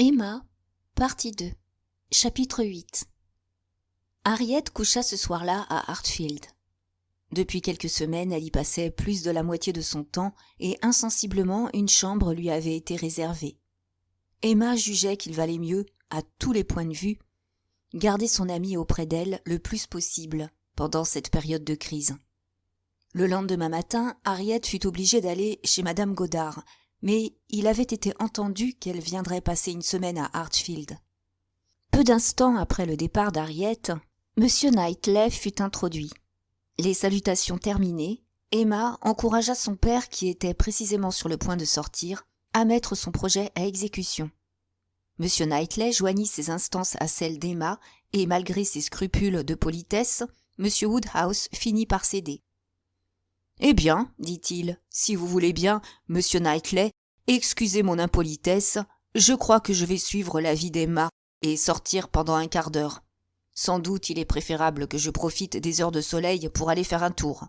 Emma, partie 2, chapitre 8. Harriet coucha ce soir-là à Hartfield. Depuis quelques semaines, elle y passait plus de la moitié de son temps et insensiblement une chambre lui avait été réservée. Emma jugeait qu'il valait mieux, à tous les points de vue, garder son amie auprès d'elle le plus possible pendant cette période de crise. Le lendemain matin, Harriet fut obligée d'aller chez Madame Goddard, mais il avait été entendu qu'elle viendrait passer une semaine à Hartfield. Peu d'instants après le départ d'Harriet, M. Knightley fut introduit. Les salutations terminées, Emma encouragea son père, qui était précisément sur le point de sortir, à mettre son projet à exécution. M. Knightley joignit ses instances à celles d'Emma, et malgré ses scrupules de politesse, M. Woodhouse finit par céder. « Eh bien, dit-il, si vous voulez bien, monsieur Knightley, excusez mon impolitesse, je crois que je vais suivre l'avis d'Emma et sortir pendant un quart d'heure. Sans doute il est préférable que je profite des heures de soleil pour aller faire un tour.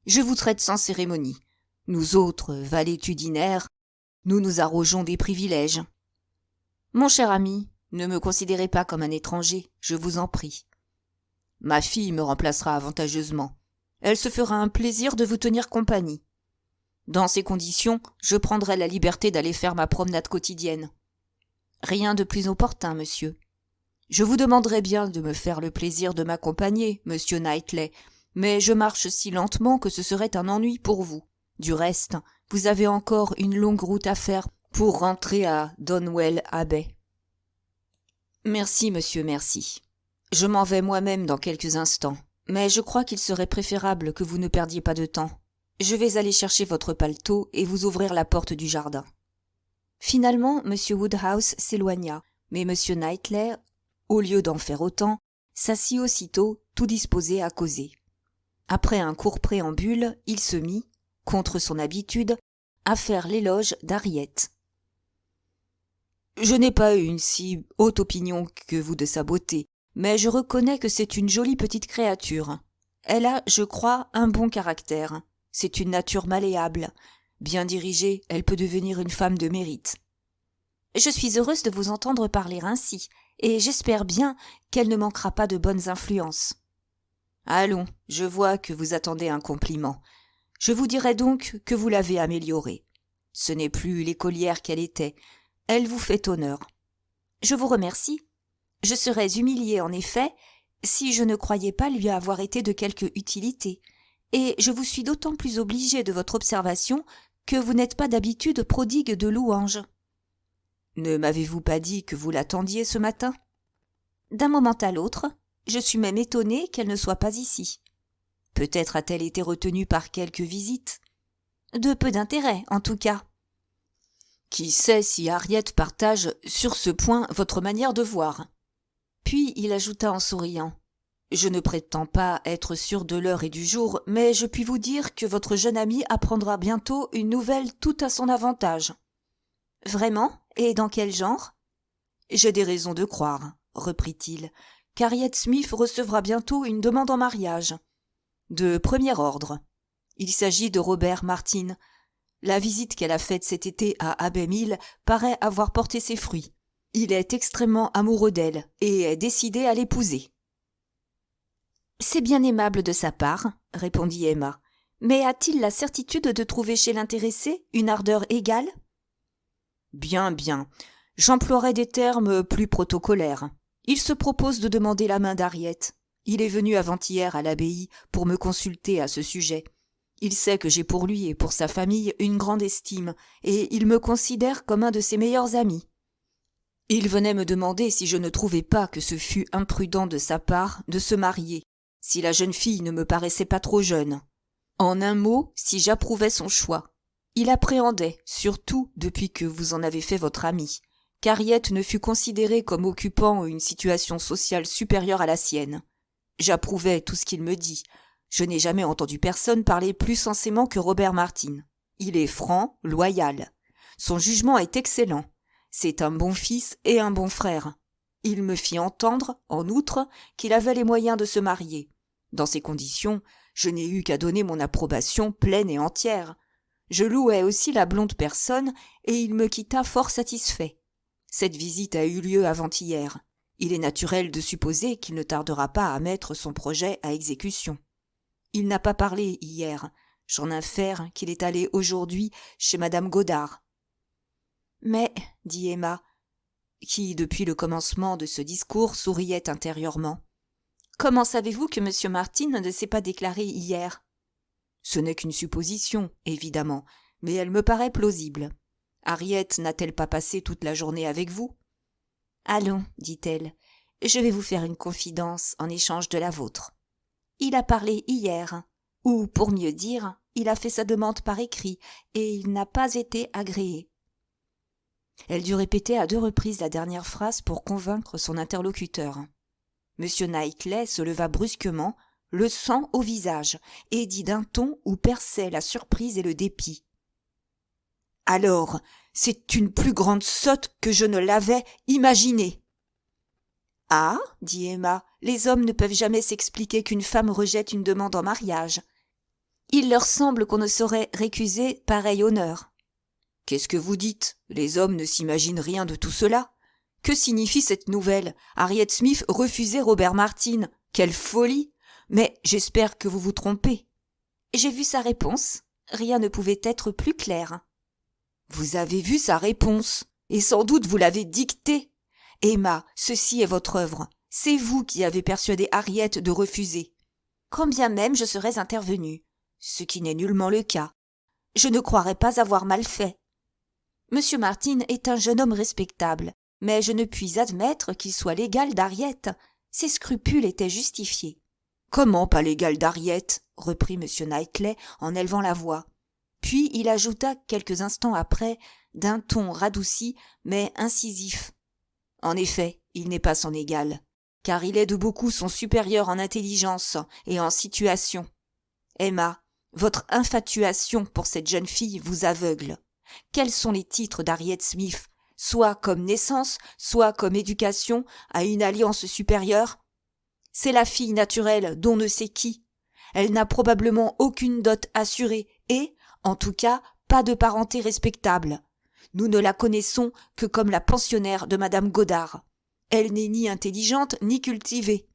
Je vous traite sans cérémonie. Nous autres, valétudinaires, nous nous arrogeons des privilèges. Mon cher ami, ne me considérez pas comme un étranger, je vous en prie. Ma fille me remplacera avantageusement. Elle se fera un plaisir de vous tenir compagnie. Dans ces conditions, je prendrai la liberté d'aller faire ma promenade quotidienne. Rien de plus opportun, monsieur. Je vous demanderai bien de me faire le plaisir de m'accompagner, monsieur Knightley, mais je marche si lentement que ce serait un ennui pour vous. Du reste, vous avez encore une longue route à faire pour rentrer à Donwell Abbey. Merci, monsieur, merci. Je m'en vais moi-même dans quelques instants. Mais je crois qu'il serait préférable que vous ne perdiez pas de temps. Je vais aller chercher votre paletot et vous ouvrir la porte du jardin. Finalement, M. Woodhouse s'éloigna, mais M. Knightley, au lieu d'en faire autant, s'assit aussitôt, tout disposé à causer. Après un court préambule, il se mit, contre son habitude, à faire l'éloge d'Harriet. « Je n'ai pas une si haute opinion que vous de sa beauté, mais je reconnais que c'est une jolie petite créature. Elle a, je crois, un bon caractère. C'est une nature malléable. Bien dirigée, elle peut devenir une femme de mérite. Je suis heureuse de vous entendre parler ainsi, et j'espère bien qu'elle ne manquera pas de bonnes influences. Allons, je vois que vous attendez un compliment. Je vous dirai donc que vous l'avez améliorée. Ce n'est plus l'écolière qu'elle était. Elle vous fait honneur. Je vous remercie. Je serais humiliée, en effet, si je ne croyais pas lui avoir été de quelque utilité, et je vous suis d'autant plus obligée de votre observation que vous n'êtes pas d'habitude prodigue de louanges. Ne m'avez-vous pas dit que vous l'attendiez ce matin? D'un moment à l'autre, je suis même étonnée qu'elle ne soit pas ici. Peut-être a-t-elle été retenue par quelque visite? De peu d'intérêt, en tout cas. Qui sait si Harriet partage sur ce point votre manière de voir? Puis il ajouta en souriant. « Je ne prétends pas être sûr de l'heure et du jour, mais je puis vous dire que votre jeune amie apprendra bientôt une nouvelle tout à son avantage. »« Vraiment? Et dans quel genre ?»« J'ai des raisons de croire, » reprit-il, « qu'Harriet Smith recevra bientôt une demande en mariage. De premier ordre. Il s'agit de Robert Martin. La visite qu'elle a faite cet été à Abbey Mill paraît avoir porté ses fruits. Il est extrêmement amoureux d'elle et est décidé à l'épouser. « C'est bien aimable de sa part, » répondit Emma. « Mais a-t-il la certitude de trouver chez l'intéressé une ardeur égale ?»« Bien, bien. J'emploierai des termes plus protocolaires. Il se propose de demander la main d'Harriet. Il est venu avant-hier à l'abbaye pour me consulter à ce sujet. Il sait que j'ai pour lui et pour sa famille une grande estime, et il me considère comme un de ses meilleurs amis. Il venait me demander si je ne trouvais pas que ce fût imprudent de sa part de se marier, si la jeune fille ne me paraissait pas trop jeune. En un mot, si j'approuvais son choix. Il appréhendait, surtout depuis que vous en avez fait votre amie, qu'Harriet ne fût considérée comme occupant une situation sociale supérieure à la sienne. J'approuvais tout ce qu'il me dit. Je n'ai jamais entendu personne parler plus sensément que Robert Martin. Il est franc, loyal. Son jugement est excellent. C'est un bon fils et un bon frère. Il me fit entendre, en outre, qu'il avait les moyens de se marier. Dans ces conditions, je n'ai eu qu'à donner mon approbation pleine et entière. Je louai aussi la blonde personne, et il me quitta fort satisfait. Cette visite a eu lieu avant-hier. Il est naturel de supposer qu'il ne tardera pas à mettre son projet à exécution. Il n'a pas parlé hier. J'en infère qu'il est allé aujourd'hui chez madame Godard. Mais, dit Emma, qui, depuis le commencement de ce discours, souriait intérieurement, comment savez-vous que M. Martin ne s'est pas déclaré hier? Ce n'est qu'une supposition, évidemment, mais elle me paraît plausible. Harriet n'a-t-elle pas passé toute la journée avec vous? Allons, dit-elle, je vais vous faire une confidence en échange de la vôtre. Il a parlé hier, ou, pour mieux dire, il a fait sa demande par écrit, et il n'a pas été agréé. Elle dut répéter à 2 reprises la dernière phrase pour convaincre son interlocuteur. M. Knightley se leva brusquement, le sang au visage, et dit d'un ton où perçaient la surprise et le dépit. « Alors, c'est une plus grande sotte que je ne l'avais imaginée. »« Ah, dit Emma, les hommes ne peuvent jamais s'expliquer qu'une femme rejette une demande en mariage. Il leur semble qu'on ne saurait récuser pareil honneur. »« Qu'est-ce que vous dites? Les hommes ne s'imaginent rien de tout cela. Que signifie cette nouvelle? Harriet Smith refusait Robert Martin. Quelle folie! Mais j'espère que vous vous trompez. » J'ai vu sa réponse. Rien ne pouvait être plus clair. Vous avez vu sa réponse, et sans doute vous l'avez dictée. Emma, ceci est votre œuvre. C'est vous qui avez persuadé Harriet de refuser. Quand bien même je serais intervenue, ce qui n'est nullement le cas. Je ne croirais pas avoir mal fait. Monsieur Martin est un jeune homme respectable, mais je ne puis admettre qu'il soit l'égal d'Harriet. Ses scrupules étaient justifiés. Comment pas l'égal d'Harriet? Reprit M. Knightley en élevant la voix. Puis il ajouta quelques instants après, d'un ton radouci mais incisif. En effet, il n'est pas son égal, car il est de beaucoup son supérieur en intelligence et en situation. Emma, votre infatuation pour cette jeune fille vous aveugle. Quels sont les titres d'Harriet Smith, soit comme naissance, soit comme éducation, à une alliance supérieure? C'est la fille naturelle d'on ne sait qui. Elle n'a probablement aucune dot assurée et, en tout cas, pas de parenté respectable. Nous ne la connaissons que comme la pensionnaire de madame Godard. Elle n'est ni intelligente ni cultivée.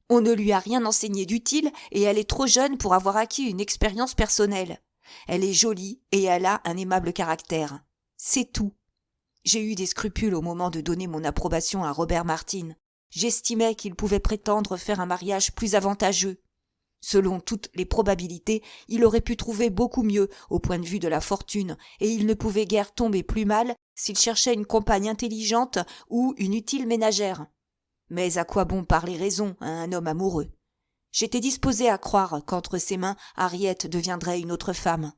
On ne lui a rien enseigné d'utile et elle est trop jeune pour avoir acquis une expérience personnelle. Elle est jolie et elle a un aimable caractère. C'est tout. J'ai eu des scrupules au moment de donner mon approbation à Robert Martin. J'estimais qu'il pouvait prétendre faire un mariage plus avantageux. Selon toutes les probabilités, il aurait pu trouver beaucoup mieux au point de vue de la fortune, et il ne pouvait guère tomber plus mal s'il cherchait une compagne intelligente ou une utile ménagère. Mais à quoi bon parler raison à un homme amoureux? J'étais disposé à croire qu'entre ses mains, Harriet deviendrait une autre femme.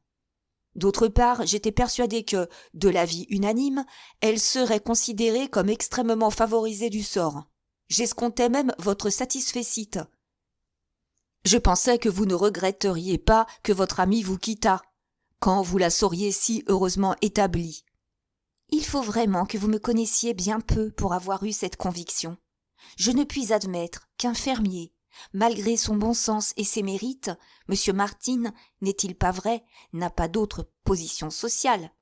D'autre part, j'étais persuadé que, de l'avis unanime, elle serait considérée comme extrêmement favorisée du sort. J'escomptais même votre satisfecit. Je pensais que vous ne regretteriez pas que votre amie vous quittât, quand vous la sauriez si heureusement établie. Il faut vraiment que vous me connaissiez bien peu pour avoir eu cette conviction. Je ne puis admettre qu'un fermier, malgré son bon sens et ses mérites, M. Martin, n'est-il pas vrai, n'a pas d'autre position sociale,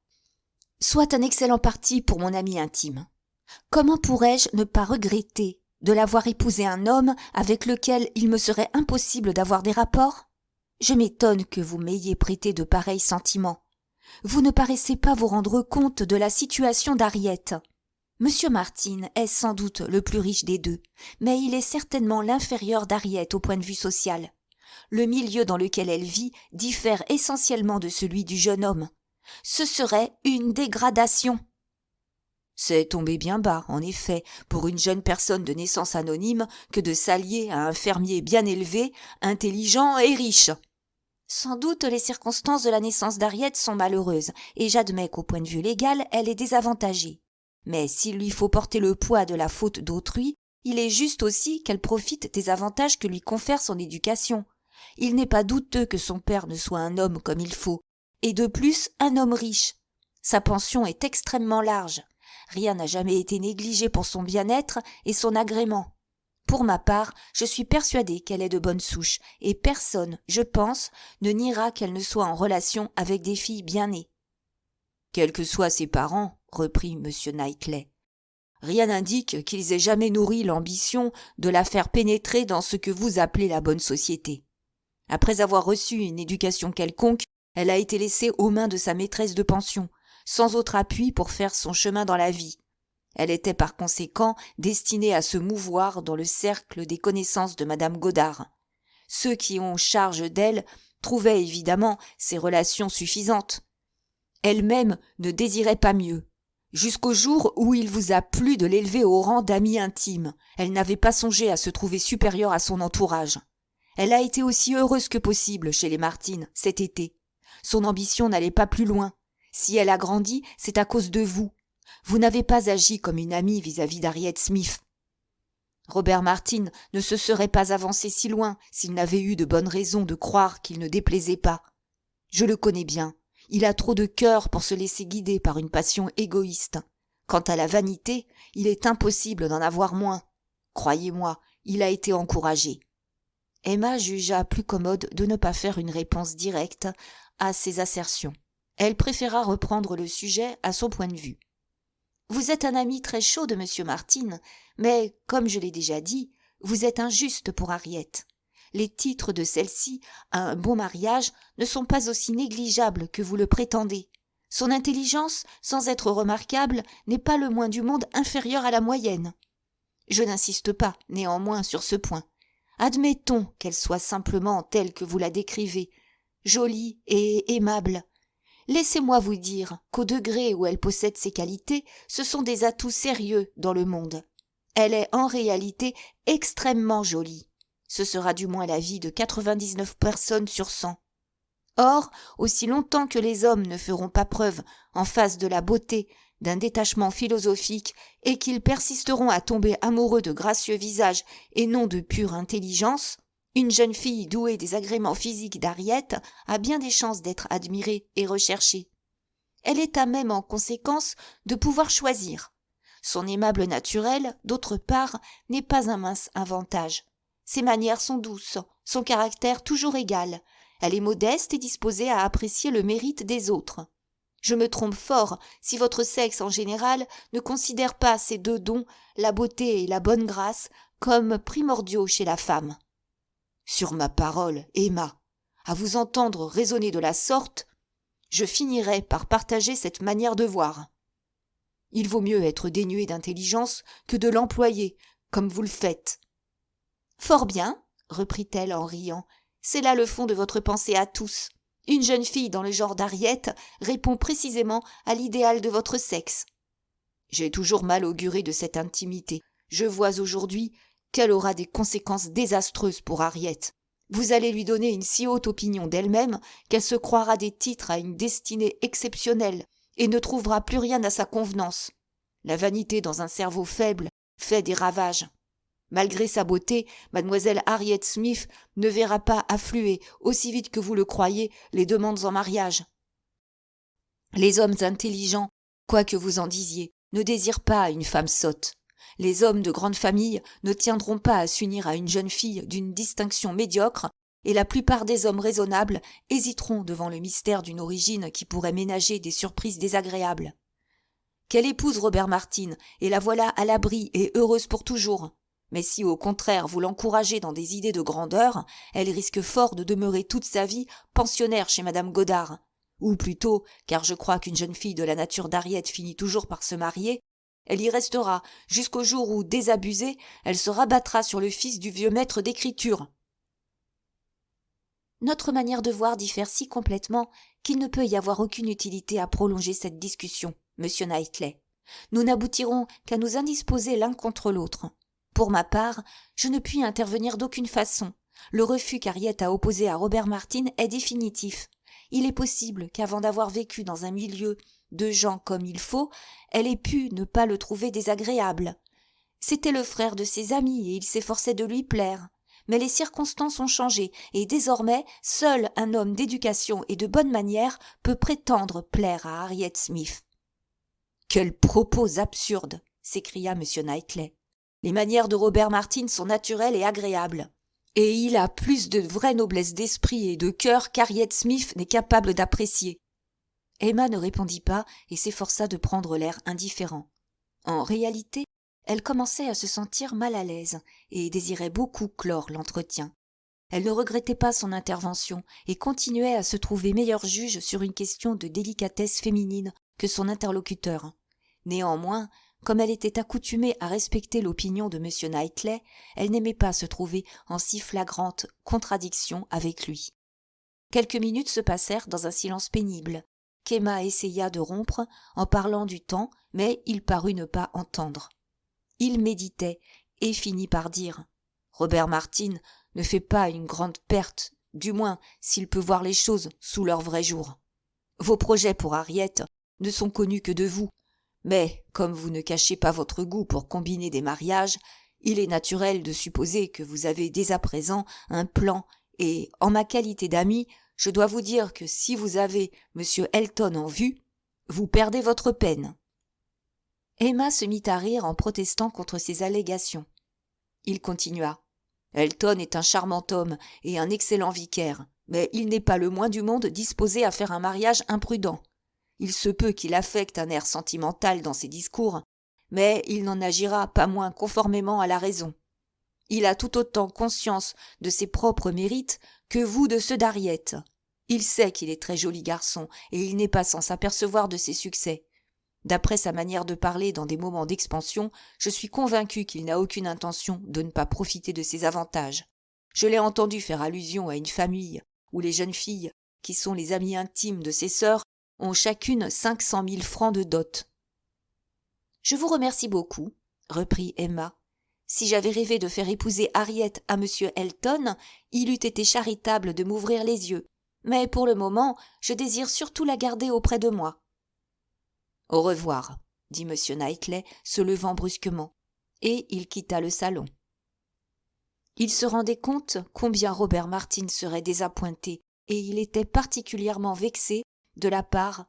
soit un excellent parti pour mon ami intime. Comment pourrais-je ne pas regretter de l'avoir épousé un homme avec lequel il me serait impossible d'avoir des rapports? Je m'étonne que vous m'ayez prêté de pareils sentiments. Vous ne paraissez pas vous rendre compte de la situation d'Harriet. Monsieur Martin est sans doute le plus riche des deux, mais il est certainement l'inférieur d'Harriet au point de vue social. Le milieu dans lequel elle vit diffère essentiellement de celui du jeune homme. Ce serait une dégradation. C'est tomber bien bas, en effet, pour une jeune personne de naissance anonyme que de s'allier à un fermier bien élevé, intelligent et riche. Sans doute les circonstances de la naissance d'Harriet sont malheureuses, et j'admets qu'au point de vue légal, elle est désavantagée. Mais s'il lui faut porter le poids de la faute d'autrui, il est juste aussi qu'elle profite des avantages que lui confère son éducation. Il n'est pas douteux que son père ne soit un homme comme il faut, et de plus un homme riche. Sa pension est extrêmement large. Rien n'a jamais été négligé pour son bien-être et son agrément. Pour ma part, je suis persuadée qu'elle est de bonne souche, et personne, je pense, ne niera qu'elle ne soit en relation avec des filles bien nées. Quels que soient ses parents, reprit M. Knightley, Rien n'indique qu'ils aient jamais nourri l'ambition de la faire pénétrer dans ce que vous appelez la bonne société. Après avoir reçu une éducation quelconque, elle a été laissée aux mains de sa maîtresse de pension, sans autre appui pour faire son chemin dans la vie. Elle était par conséquent destinée à se mouvoir dans le cercle des connaissances de madame Godard. Ceux qui ont charge d'elle trouvaient évidemment ces relations suffisantes. Elle-même ne désirait pas mieux. Jusqu'au jour où il vous a plu de l'élever au rang d'amie intime, elle n'avait pas songé à se trouver supérieure à son entourage. Elle a été aussi heureuse que possible chez les Martin cet été. Son ambition n'allait pas plus loin. Si elle a grandi, c'est à cause de vous. Vous n'avez pas agi comme une amie vis-à-vis d'Harriet Smith. Robert Martin ne se serait pas avancé si loin s'il n'avait eu de bonnes raisons de croire qu'il ne déplaisait pas. Je le connais bien. Il a trop de cœur pour se laisser guider par une passion égoïste. Quant à la vanité, il est impossible d'en avoir moins. Croyez-moi, il a été encouragé. Emma jugea plus commode de ne pas faire une réponse directe à ces assertions. Elle préféra reprendre le sujet à son point de vue. Vous êtes un ami très chaud de M. Martin, mais, comme je l'ai déjà dit, vous êtes injuste pour Harriet. Les titres de celle-ci à un bon mariage ne sont pas aussi négligeables que vous le prétendez. Son intelligence, sans être remarquable, n'est pas le moins du monde inférieure à la moyenne. Je n'insiste pas, néanmoins, sur ce point. Admettons qu'elle soit simplement telle que vous la décrivez, jolie et aimable. Laissez-moi vous dire qu'au degré où elle possède ces qualités, ce sont des atouts sérieux dans le monde. Elle est en réalité extrêmement jolie. Ce sera du moins l'avis de 99 personnes sur 100. Or, aussi longtemps que les hommes ne feront pas preuve, en face de la beauté, d'un détachement philosophique, et qu'ils persisteront à tomber amoureux de gracieux visages et non de pure intelligence, une jeune fille douée des agréments physiques d'Harriet a bien des chances d'être admirée et recherchée. Elle est à même en conséquence de pouvoir choisir. Son aimable naturel, d'autre part, n'est pas un mince avantage. Ses manières sont douces, son caractère toujours égal. Elle est modeste et disposée à apprécier le mérite des autres. Je me trompe fort si votre sexe en général ne considère pas ces deux dons, la beauté et la bonne grâce, comme primordiaux chez la femme. Sur ma parole, Emma, à vous entendre raisonner de la sorte, je finirai par partager cette manière de voir. Il vaut mieux être dénué d'intelligence que de l'employer, comme vous le faites. Fort bien, reprit-elle en riant, c'est là le fond de votre pensée à tous. Une jeune fille dans le genre d'Harriet répond précisément à l'idéal de votre sexe. J'ai toujours mal auguré de cette intimité. Je vois aujourd'hui qu'elle aura des conséquences désastreuses pour Harriet. Vous allez lui donner une si haute opinion d'elle-même qu'elle se croira des titres à une destinée exceptionnelle et ne trouvera plus rien à sa convenance. La vanité dans un cerveau faible fait des ravages. Malgré sa beauté, mademoiselle Harriet Smith ne verra pas affluer, aussi vite que vous le croyez, les demandes en mariage. Les hommes intelligents, quoi que vous en disiez, ne désirent pas une femme sotte. Les hommes de grande famille ne tiendront pas à s'unir à une jeune fille d'une distinction médiocre, et la plupart des hommes raisonnables hésiteront devant le mystère d'une origine qui pourrait ménager des surprises désagréables. Qu'elle épouse Robert Martin, et la voilà à l'abri et heureuse pour toujours. Mais si au contraire vous l'encouragez dans des idées de grandeur, elle risque fort de demeurer toute sa vie pensionnaire chez madame Godard. Ou plutôt, car je crois qu'une jeune fille de la nature d'Harriet finit toujours par se marier, elle y restera jusqu'au jour où, désabusée, elle se rabattra sur le fils du vieux maître d'écriture. Notre manière de voir diffère si complètement qu'il ne peut y avoir aucune utilité à prolonger cette discussion, monsieur Knightley. Nous n'aboutirons qu'à nous indisposer l'un contre l'autre. Pour ma part, je ne puis intervenir d'aucune façon. Le refus qu'Harriet a opposé à Robert Martin est définitif. Il est possible qu'avant d'avoir vécu dans un milieu de gens comme il faut, elle ait pu ne pas le trouver désagréable. C'était le frère de ses amis et il s'efforçait de lui plaire. Mais les circonstances ont changé et désormais, seul un homme d'éducation et de bonnes manières peut prétendre plaire à Harriet Smith. « Quels propos absurdes !» s'écria M. Knightley. « Les manières de Robert Martin sont naturelles et agréables. Et il a plus de vraie noblesse d'esprit et de cœur qu'Harriet Smith n'est capable d'apprécier. » Emma ne répondit pas et s'efforça de prendre l'air indifférent. En réalité, elle commençait à se sentir mal à l'aise et désirait beaucoup clore l'entretien. Elle ne regrettait pas son intervention et continuait à se trouver meilleur juge sur une question de délicatesse féminine que son interlocuteur. Néanmoins, comme elle était accoutumée à respecter l'opinion de M. Knightley, elle n'aimait pas se trouver en si flagrante contradiction avec lui. Quelques minutes se passèrent dans un silence pénible, qu'Emma essaya de rompre en parlant du temps, mais il parut ne pas entendre. Il méditait et finit par dire « Robert Martin ne fait pas une grande perte, du moins s'il peut voir les choses sous leur vrai jour. Vos projets pour Harriet ne sont connus que de vous, mais comme vous ne cachez pas votre goût pour combiner des mariages, il est naturel de supposer que vous avez dès à présent un plan et, en ma qualité d'ami, je dois vous dire que si vous avez M. Elton en vue, vous perdez votre peine. » Emma se mit à rire en protestant contre ces allégations. Il continua. « Elton est un charmant homme et un excellent vicaire, mais il n'est pas le moins du monde disposé à faire un mariage imprudent. Il se peut qu'il affecte un air sentimental dans ses discours, mais il n'en agira pas moins conformément à la raison. Il a tout autant conscience de ses propres mérites que vous de ceux d'Harriet. Il sait qu'il est très joli garçon et il n'est pas sans s'apercevoir de ses succès. D'après sa manière de parler dans des moments d'expansion, je suis convaincu qu'il n'a aucune intention de ne pas profiter de ses avantages. Je l'ai entendu faire allusion à une famille où les jeunes filles, qui sont les amies intimes de ses sœurs, ont chacune 500 000 francs de dot. »« Je vous remercie beaucoup, » reprit Emma. « Si j'avais rêvé de faire épouser Harriet à M. Elton, il eût été charitable de m'ouvrir les yeux. Mais pour le moment, je désire surtout la garder auprès de moi. »« Au revoir, » dit M. Knightley, se levant brusquement, et il quitta le salon. Il se rendait compte combien Robert Martin serait désappointé, et il était particulièrement vexé de la part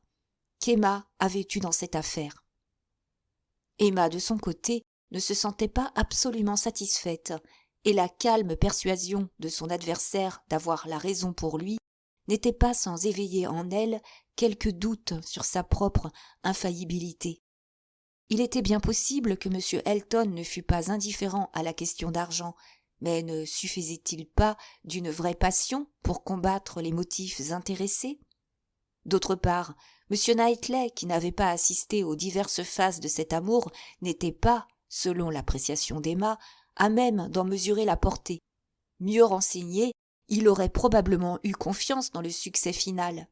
qu'Emma avait eue dans cette affaire. Emma, de son côté, ne se sentait pas absolument satisfaite, et la calme persuasion de son adversaire d'avoir la raison pour lui n'était pas sans éveiller en elle quelques doutes sur sa propre infaillibilité. Il était bien possible que M. Elton ne fût pas indifférent à la question d'argent, mais ne suffisait-il pas d'une vraie passion pour combattre les motifs intéressés ? D'autre part, M. Knightley, qui n'avait pas assisté aux diverses phases de cet amour, n'était pas, selon l'appréciation d'Emma, à même d'en mesurer la portée. Mieux renseigné, il aurait probablement eu confiance dans le succès final.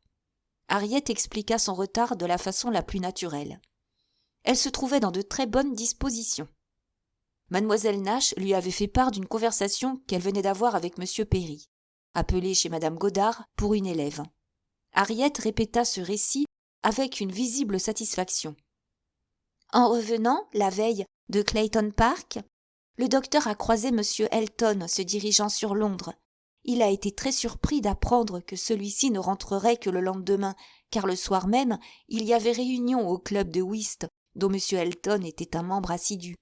Harriet expliqua son retard de la façon la plus naturelle. Elle se trouvait dans de très bonnes dispositions. Mademoiselle Nash lui avait fait part d'une conversation qu'elle venait d'avoir avec M. Perry, appelé chez Madame Godard pour une élève. Harriet répéta ce récit avec une visible satisfaction. En revenant, la veille, de Clayton Park, le docteur a croisé M. Elton se dirigeant sur Londres. Il a été très surpris d'apprendre que celui-ci ne rentrerait que le lendemain, car le soir même, il y avait réunion au club de whist, dont M. Elton était un membre assidu.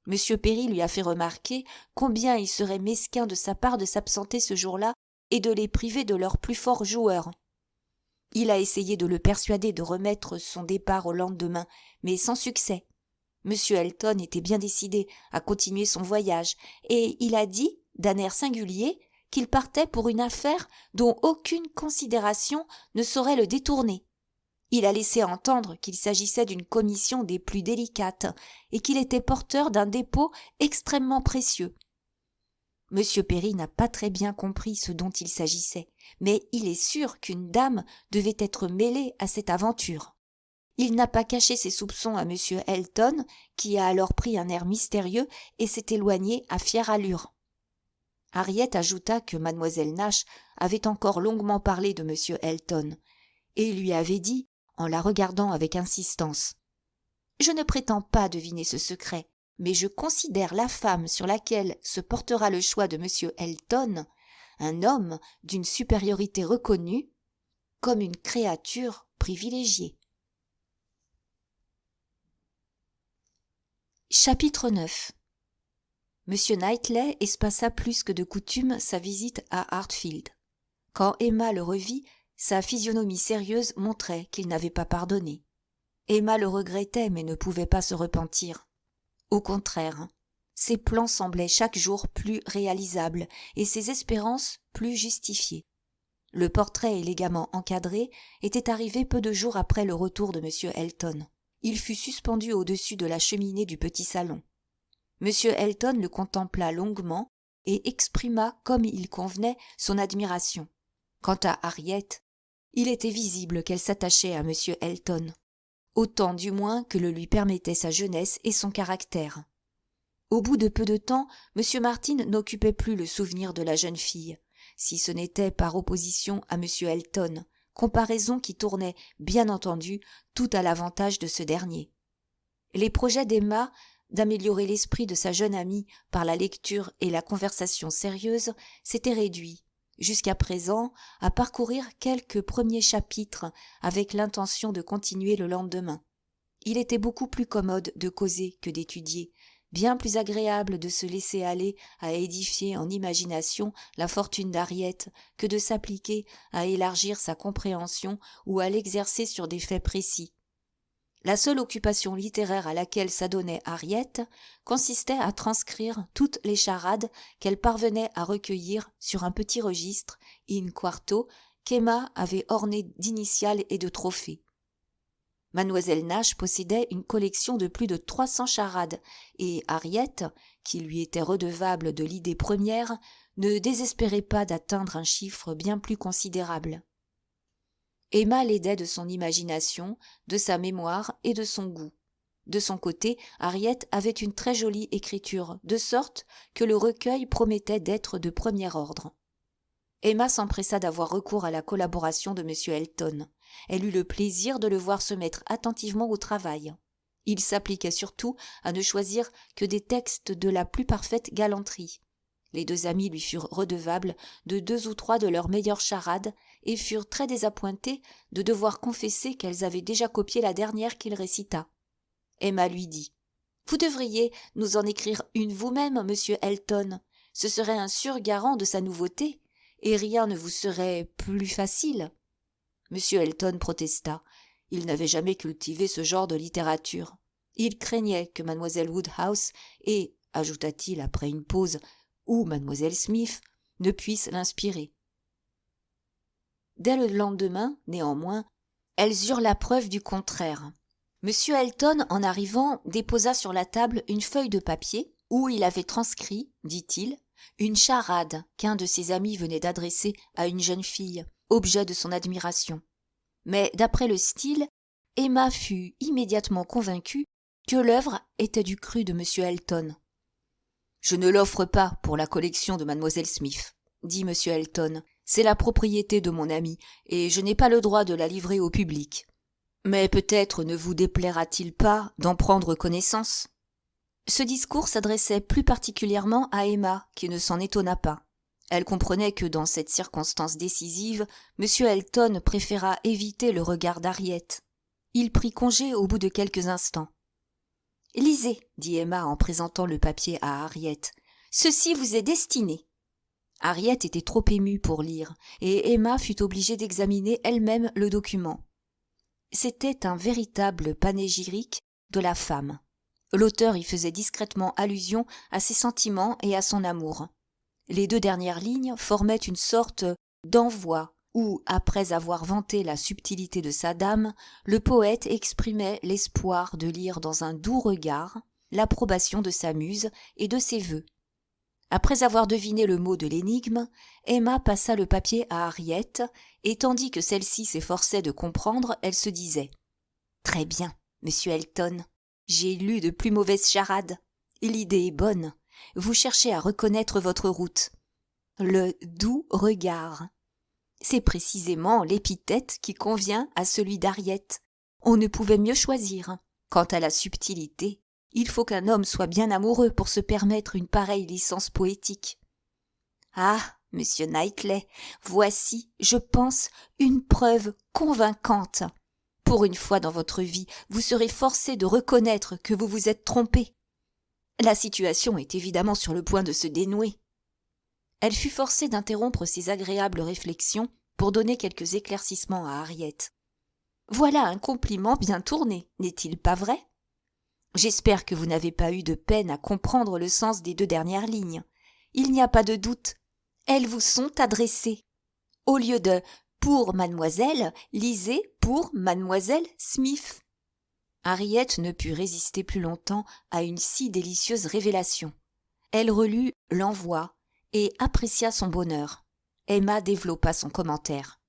M. Perry lui a fait remarquer combien il serait mesquin de sa part de s'absenter ce jour-là et de les priver de leurs plus forts joueurs. Il a essayé de le persuader de remettre son départ au lendemain, mais sans succès. M. Elton était bien décidé à continuer son voyage, et il a dit, d'un air singulier, qu'il partait pour une affaire dont aucune considération ne saurait le détourner. Il a laissé entendre qu'il s'agissait d'une commission des plus délicates et qu'il était porteur d'un dépôt extrêmement précieux. M. Perry n'a pas très bien compris ce dont il s'agissait, mais il est sûr qu'une dame devait être mêlée à cette aventure. Il n'a pas caché ses soupçons à M. Elton, qui a alors pris un air mystérieux et s'est éloigné à fière allure. Harriet ajouta que Mademoiselle Nash avait encore longuement parlé de M. Elton, et lui avait dit, en la regardant avec insistance, « Je ne prétends pas deviner ce secret, mais je considère la femme sur laquelle se portera le choix de M. Elton, un homme d'une supériorité reconnue, comme une créature privilégiée. » Chapitre 9. M. Knightley espaça plus que de coutume sa visite à Hartfield. Quand Emma le revit, sa physionomie sérieuse montrait qu'il n'avait pas pardonné. Emma le regrettait mais ne pouvait pas se repentir. Au contraire, ses plans semblaient chaque jour plus réalisables et ses espérances plus justifiées. Le portrait élégamment encadré était arrivé peu de jours après le retour de M. Elton. Il fut suspendu au-dessus de la cheminée du petit salon. M. Elton le contempla longuement et exprima comme il convenait son admiration. Quant à Harriet, il était visible qu'elle s'attachait à M. Elton, autant du moins que le lui permettait sa jeunesse et son caractère. Au bout de peu de temps, M. Martin n'occupait plus le souvenir de la jeune fille, si ce n'était par opposition à M. Elton, comparaison qui tournait, bien entendu, tout à l'avantage de ce dernier. Les projets d'Emma d'améliorer l'esprit de sa jeune amie par la lecture et la conversation sérieuse s'étaient réduits, jusqu'à présent, à parcourir quelques premiers chapitres avec l'intention de continuer le lendemain. Il était beaucoup plus commode de causer que d'étudier, bien plus agréable de se laisser aller à édifier en imagination la fortune d'Harriet que de s'appliquer à élargir sa compréhension ou à l'exercer sur des faits précis. La seule occupation littéraire à laquelle s'adonnait Harriet consistait à transcrire toutes les charades qu'elle parvenait à recueillir sur un petit registre in quarto qu'Emma avait orné d'initiales et de trophées. Mademoiselle Nash possédait une collection de plus de 300 charades, et Harriet, qui lui était redevable de l'idée première, ne désespérait pas d'atteindre un chiffre bien plus considérable. Emma l'aidait de son imagination, de sa mémoire et de son goût. De son côté, Harriet avait une très jolie écriture, de sorte que le recueil promettait d'être de premier ordre. Emma s'empressa d'avoir recours à la collaboration de M. Elton. Elle eut le plaisir de le voir se mettre attentivement au travail. Il s'appliquait surtout à ne choisir que des textes de la plus parfaite galanterie. Les deux amies lui furent redevables de 2 ou 3 de leurs meilleures charades et furent très désappointées de devoir confesser qu'elles avaient déjà copié la dernière qu'il récita. Emma lui dit « Vous devriez nous en écrire une vous-même, monsieur Elton. Ce serait un sûr garant de sa nouveauté, et rien ne vous serait plus facile. » Monsieur Elton protesta. Il n'avait jamais cultivé ce genre de littérature. Il craignait que mademoiselle Woodhouse et, ajouta-t-il après une pause, ou mademoiselle Smith, ne puissent l'inspirer. Dès le lendemain, néanmoins, elles eurent la preuve du contraire. Monsieur Elton, en arrivant, déposa sur la table une feuille de papier où il avait transcrit, dit-il, une charade qu'un de ses amis venait d'adresser à une jeune fille, objet de son admiration. Mais d'après le style, Emma fut immédiatement convaincue que l'œuvre était du cru de M. Elton. « Je ne l'offre pas pour la collection de mademoiselle Smith, » dit M. Elton. « C'est la propriété de mon ami, et je n'ai pas le droit de la livrer au public. Mais peut-être ne vous déplaira-t-il pas d'en prendre connaissance ?» Ce discours s'adressait plus particulièrement à Emma, qui ne s'en étonna pas. Elle comprenait que dans cette circonstance décisive, M. Elton préféra éviter le regard d'Harriet. Il prit congé au bout de quelques instants. « Lisez, » dit Emma en présentant le papier à Harriet. « Ceci vous est destiné. » Harriet était trop émue pour lire, et Emma fut obligée d'examiner elle-même le document. C'était un véritable panégyrique de la femme. L'auteur y faisait discrètement allusion à ses sentiments et à son amour. Les 2 dernières lignes formaient une sorte d'envoi où, après avoir vanté la subtilité de sa dame, le poète exprimait l'espoir de lire dans un doux regard l'approbation de sa muse et de ses vœux. Après avoir deviné le mot de l'énigme, Emma passa le papier à Harriet, et tandis que celle-ci s'efforçait de comprendre, elle se disait « Très bien, monsieur Elton, j'ai lu de plus mauvaises charades. L'idée est bonne. Vous cherchez à reconnaître votre route. Le doux regard. C'est précisément l'épithète qui convient à celui d'Harriet. On ne pouvait mieux choisir. Quant à la subtilité, il faut qu'un homme soit bien amoureux pour se permettre une pareille licence poétique. Ah, monsieur Knightley, voici, je pense, une preuve convaincante. Pour une fois dans votre vie, vous serez forcé de reconnaître que vous vous êtes trompé. La situation est évidemment sur le point de se dénouer. » Elle fut forcée d'interrompre ses agréables réflexions pour donner quelques éclaircissements à Harriet. « Voilà un compliment bien tourné, n'est-il pas vrai ? J'espère que vous n'avez pas eu de peine à comprendre le sens des 2 dernières lignes. Il n'y a pas de doute. Elles vous sont adressées. Au lieu de « pour mademoiselle », lisez « pour mademoiselle Smith ». Harriet ne put résister plus longtemps à une si délicieuse révélation. Elle relut l'envoi et apprécia son bonheur. Emma développa son commentaire.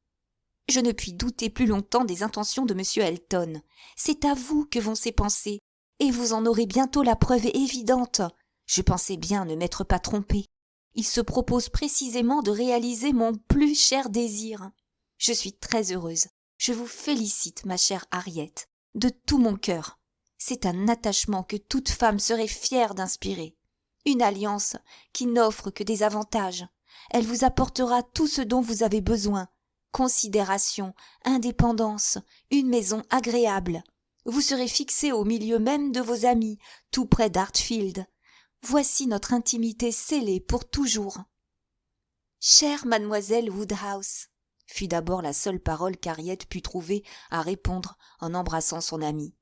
« Je ne puis douter plus longtemps des intentions de M. Elton. C'est à vous que vont ses pensées, et vous en aurez bientôt la preuve évidente. Je pensais bien ne m'être pas trompée. Il se propose précisément de réaliser mon plus cher désir. Je suis très heureuse. Je vous félicite, ma chère Harriet, de tout mon cœur. C'est un attachement que toute femme serait fière d'inspirer. Une alliance qui n'offre que des avantages. Elle vous apportera tout ce dont vous avez besoin. Considération, indépendance, une maison agréable. Vous serez fixé au milieu même de vos amis, tout près d'Hartfield. Voici notre intimité scellée pour toujours. Chère mademoiselle Woodhouse, fut d'abord la seule parole qu'Harriet put trouver à répondre en embrassant son amie.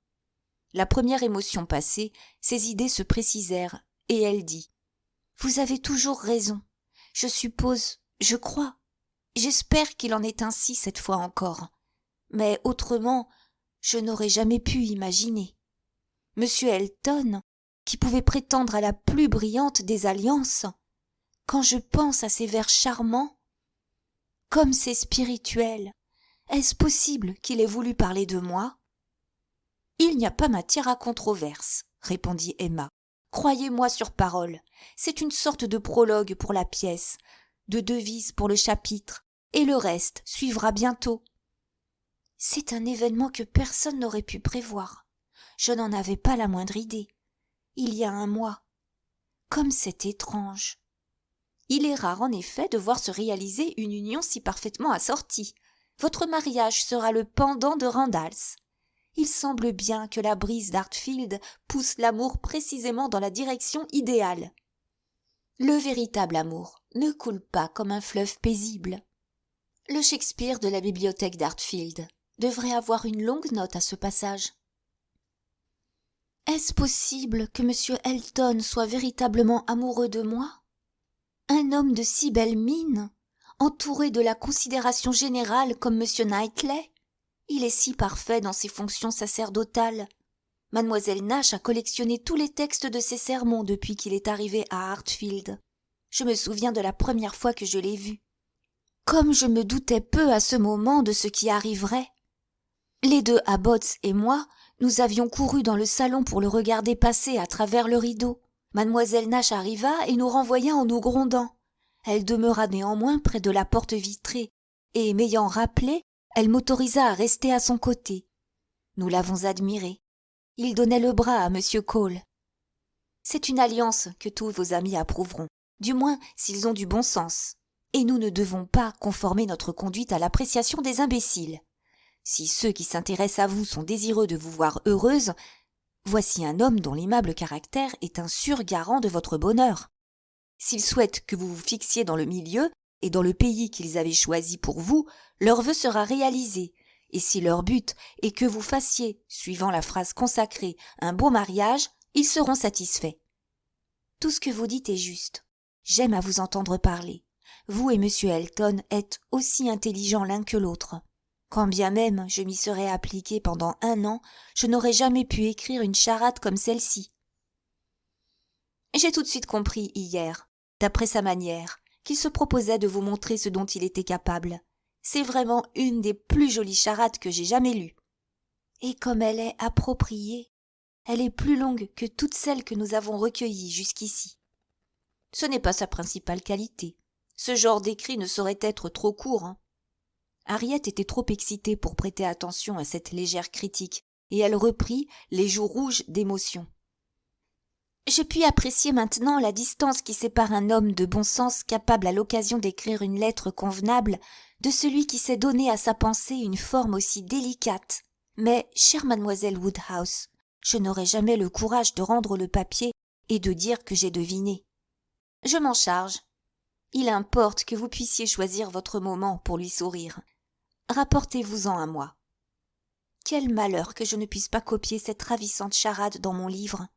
La première émotion passée, ses idées se précisèrent, et elle dit « Vous avez toujours raison. Je suppose, je crois, j'espère qu'il en est ainsi cette fois encore. Mais autrement, je n'aurais jamais pu imaginer. Monsieur Elton, qui pouvait prétendre à la plus brillante des alliances, quand je pense à ces vers charmants, comme c'est spirituel, est-ce possible qu'il ait voulu parler de moi? Il n'y a pas matière à controverse, répondit Emma. Croyez-moi sur parole, c'est une sorte de prologue pour la pièce, de devise pour le chapitre, et le reste suivra bientôt. C'est un événement que personne n'aurait pu prévoir. Je n'en avais pas la moindre idée. Il y a un mois. Comme c'est étrange. Il est rare en effet de voir se réaliser une union si parfaitement assortie. Votre mariage sera le pendant de Randalls. Il semble bien que la brise d'Hartfield pousse l'amour précisément dans la direction idéale. Le véritable amour ne coule pas comme un fleuve paisible. Le Shakespeare de la bibliothèque d'Hartfield devrait avoir une longue note à ce passage. Est-ce possible que M. Elton soit véritablement amoureux de moi? Un homme de si belle mine, entouré de la considération générale comme M. Knightley? Il est si parfait dans ses fonctions sacerdotales. Mademoiselle Nash a collectionné tous les textes de ses sermons depuis qu'il est arrivé à Hartfield. Je me souviens de la première fois que je l'ai vu. Comme je me doutais peu à ce moment de ce qui arriverait. Les 2 Abbotts et moi, nous avions couru dans le salon pour le regarder passer à travers le rideau. Mademoiselle Nash arriva et nous renvoya en nous grondant. Elle demeura néanmoins près de la porte vitrée, et, m'ayant rappelé, elle m'autorisa à rester à son côté. Nous l'avons admiré. Il donnait le bras à M. Cole. C'est une alliance que tous vos amis approuveront, du moins s'ils ont du bon sens. Et nous ne devons pas conformer notre conduite à l'appréciation des imbéciles. Si ceux qui s'intéressent à vous sont désireux de vous voir heureuse, voici un homme dont l'aimable caractère est un sûr garant de votre bonheur. S'ils souhaitent que vous vous fixiez dans le milieu et dans le pays qu'ils avaient choisi pour vous, leur vœu sera réalisé, et si leur but est que vous fassiez, suivant la phrase consacrée, un beau mariage, ils seront satisfaits. Tout ce que vous dites est juste. J'aime à vous entendre parler. Vous et M. Elton êtes aussi intelligents l'un que l'autre. Quand bien même je m'y serais appliquée pendant 1 an, je n'aurais jamais pu écrire une charade comme celle-ci. J'ai tout de suite compris hier, d'après sa manière, qu'il se proposait de vous montrer ce dont il était capable. C'est vraiment une des plus jolies charades que j'ai jamais lues. Et comme elle est appropriée, elle est plus longue que toutes celles que nous avons recueillies jusqu'ici. Ce n'est pas sa principale qualité. Ce genre d'écrit ne saurait être trop court, hein. Harriet était trop excitée pour prêter attention à cette légère critique, et elle reprit, les joues rouges d'émotion. Je puis apprécier maintenant la distance qui sépare un homme de bon sens capable à l'occasion d'écrire une lettre convenable de celui qui sait donner à sa pensée une forme aussi délicate. Mais, chère mademoiselle Woodhouse, je n'aurai jamais le courage de rendre le papier et de dire que j'ai deviné. Je m'en charge. Il importe que vous puissiez choisir votre moment pour lui sourire. Rapportez-vous-en à moi. Quel malheur que je ne puisse pas copier cette ravissante charade dans mon livre.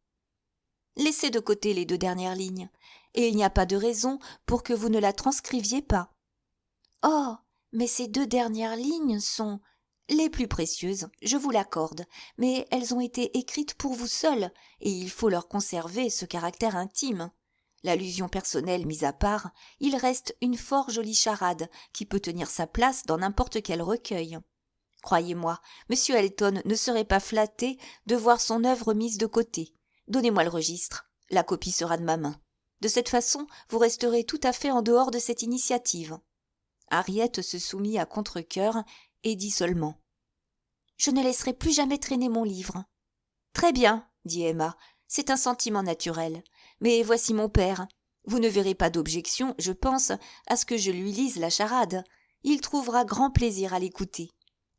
Laissez de côté les 2 dernières lignes, et il n'y a pas de raison pour que vous ne la transcriviez pas. Oh, mais ces 2 dernières lignes sont les plus précieuses, je vous l'accorde, mais elles ont été écrites pour vous seul, et il faut leur conserver ce caractère intime. L'allusion personnelle mise à part, il reste une fort jolie charade qui peut tenir sa place dans n'importe quel recueil. Croyez-moi, M. Elton ne serait pas flatté de voir son œuvre mise de côté. Donnez-moi le registre, la copie sera de ma main. De cette façon, vous resterez tout à fait en dehors de cette initiative. Harriet se soumit à contre-cœur et dit seulement « Je ne laisserai plus jamais traîner mon livre. »« Très bien, » dit Emma, « c'est un sentiment naturel. Mais voici mon père. Vous ne verrez pas d'objection, je pense, à ce que je lui lise la charade. Il trouvera grand plaisir à l'écouter.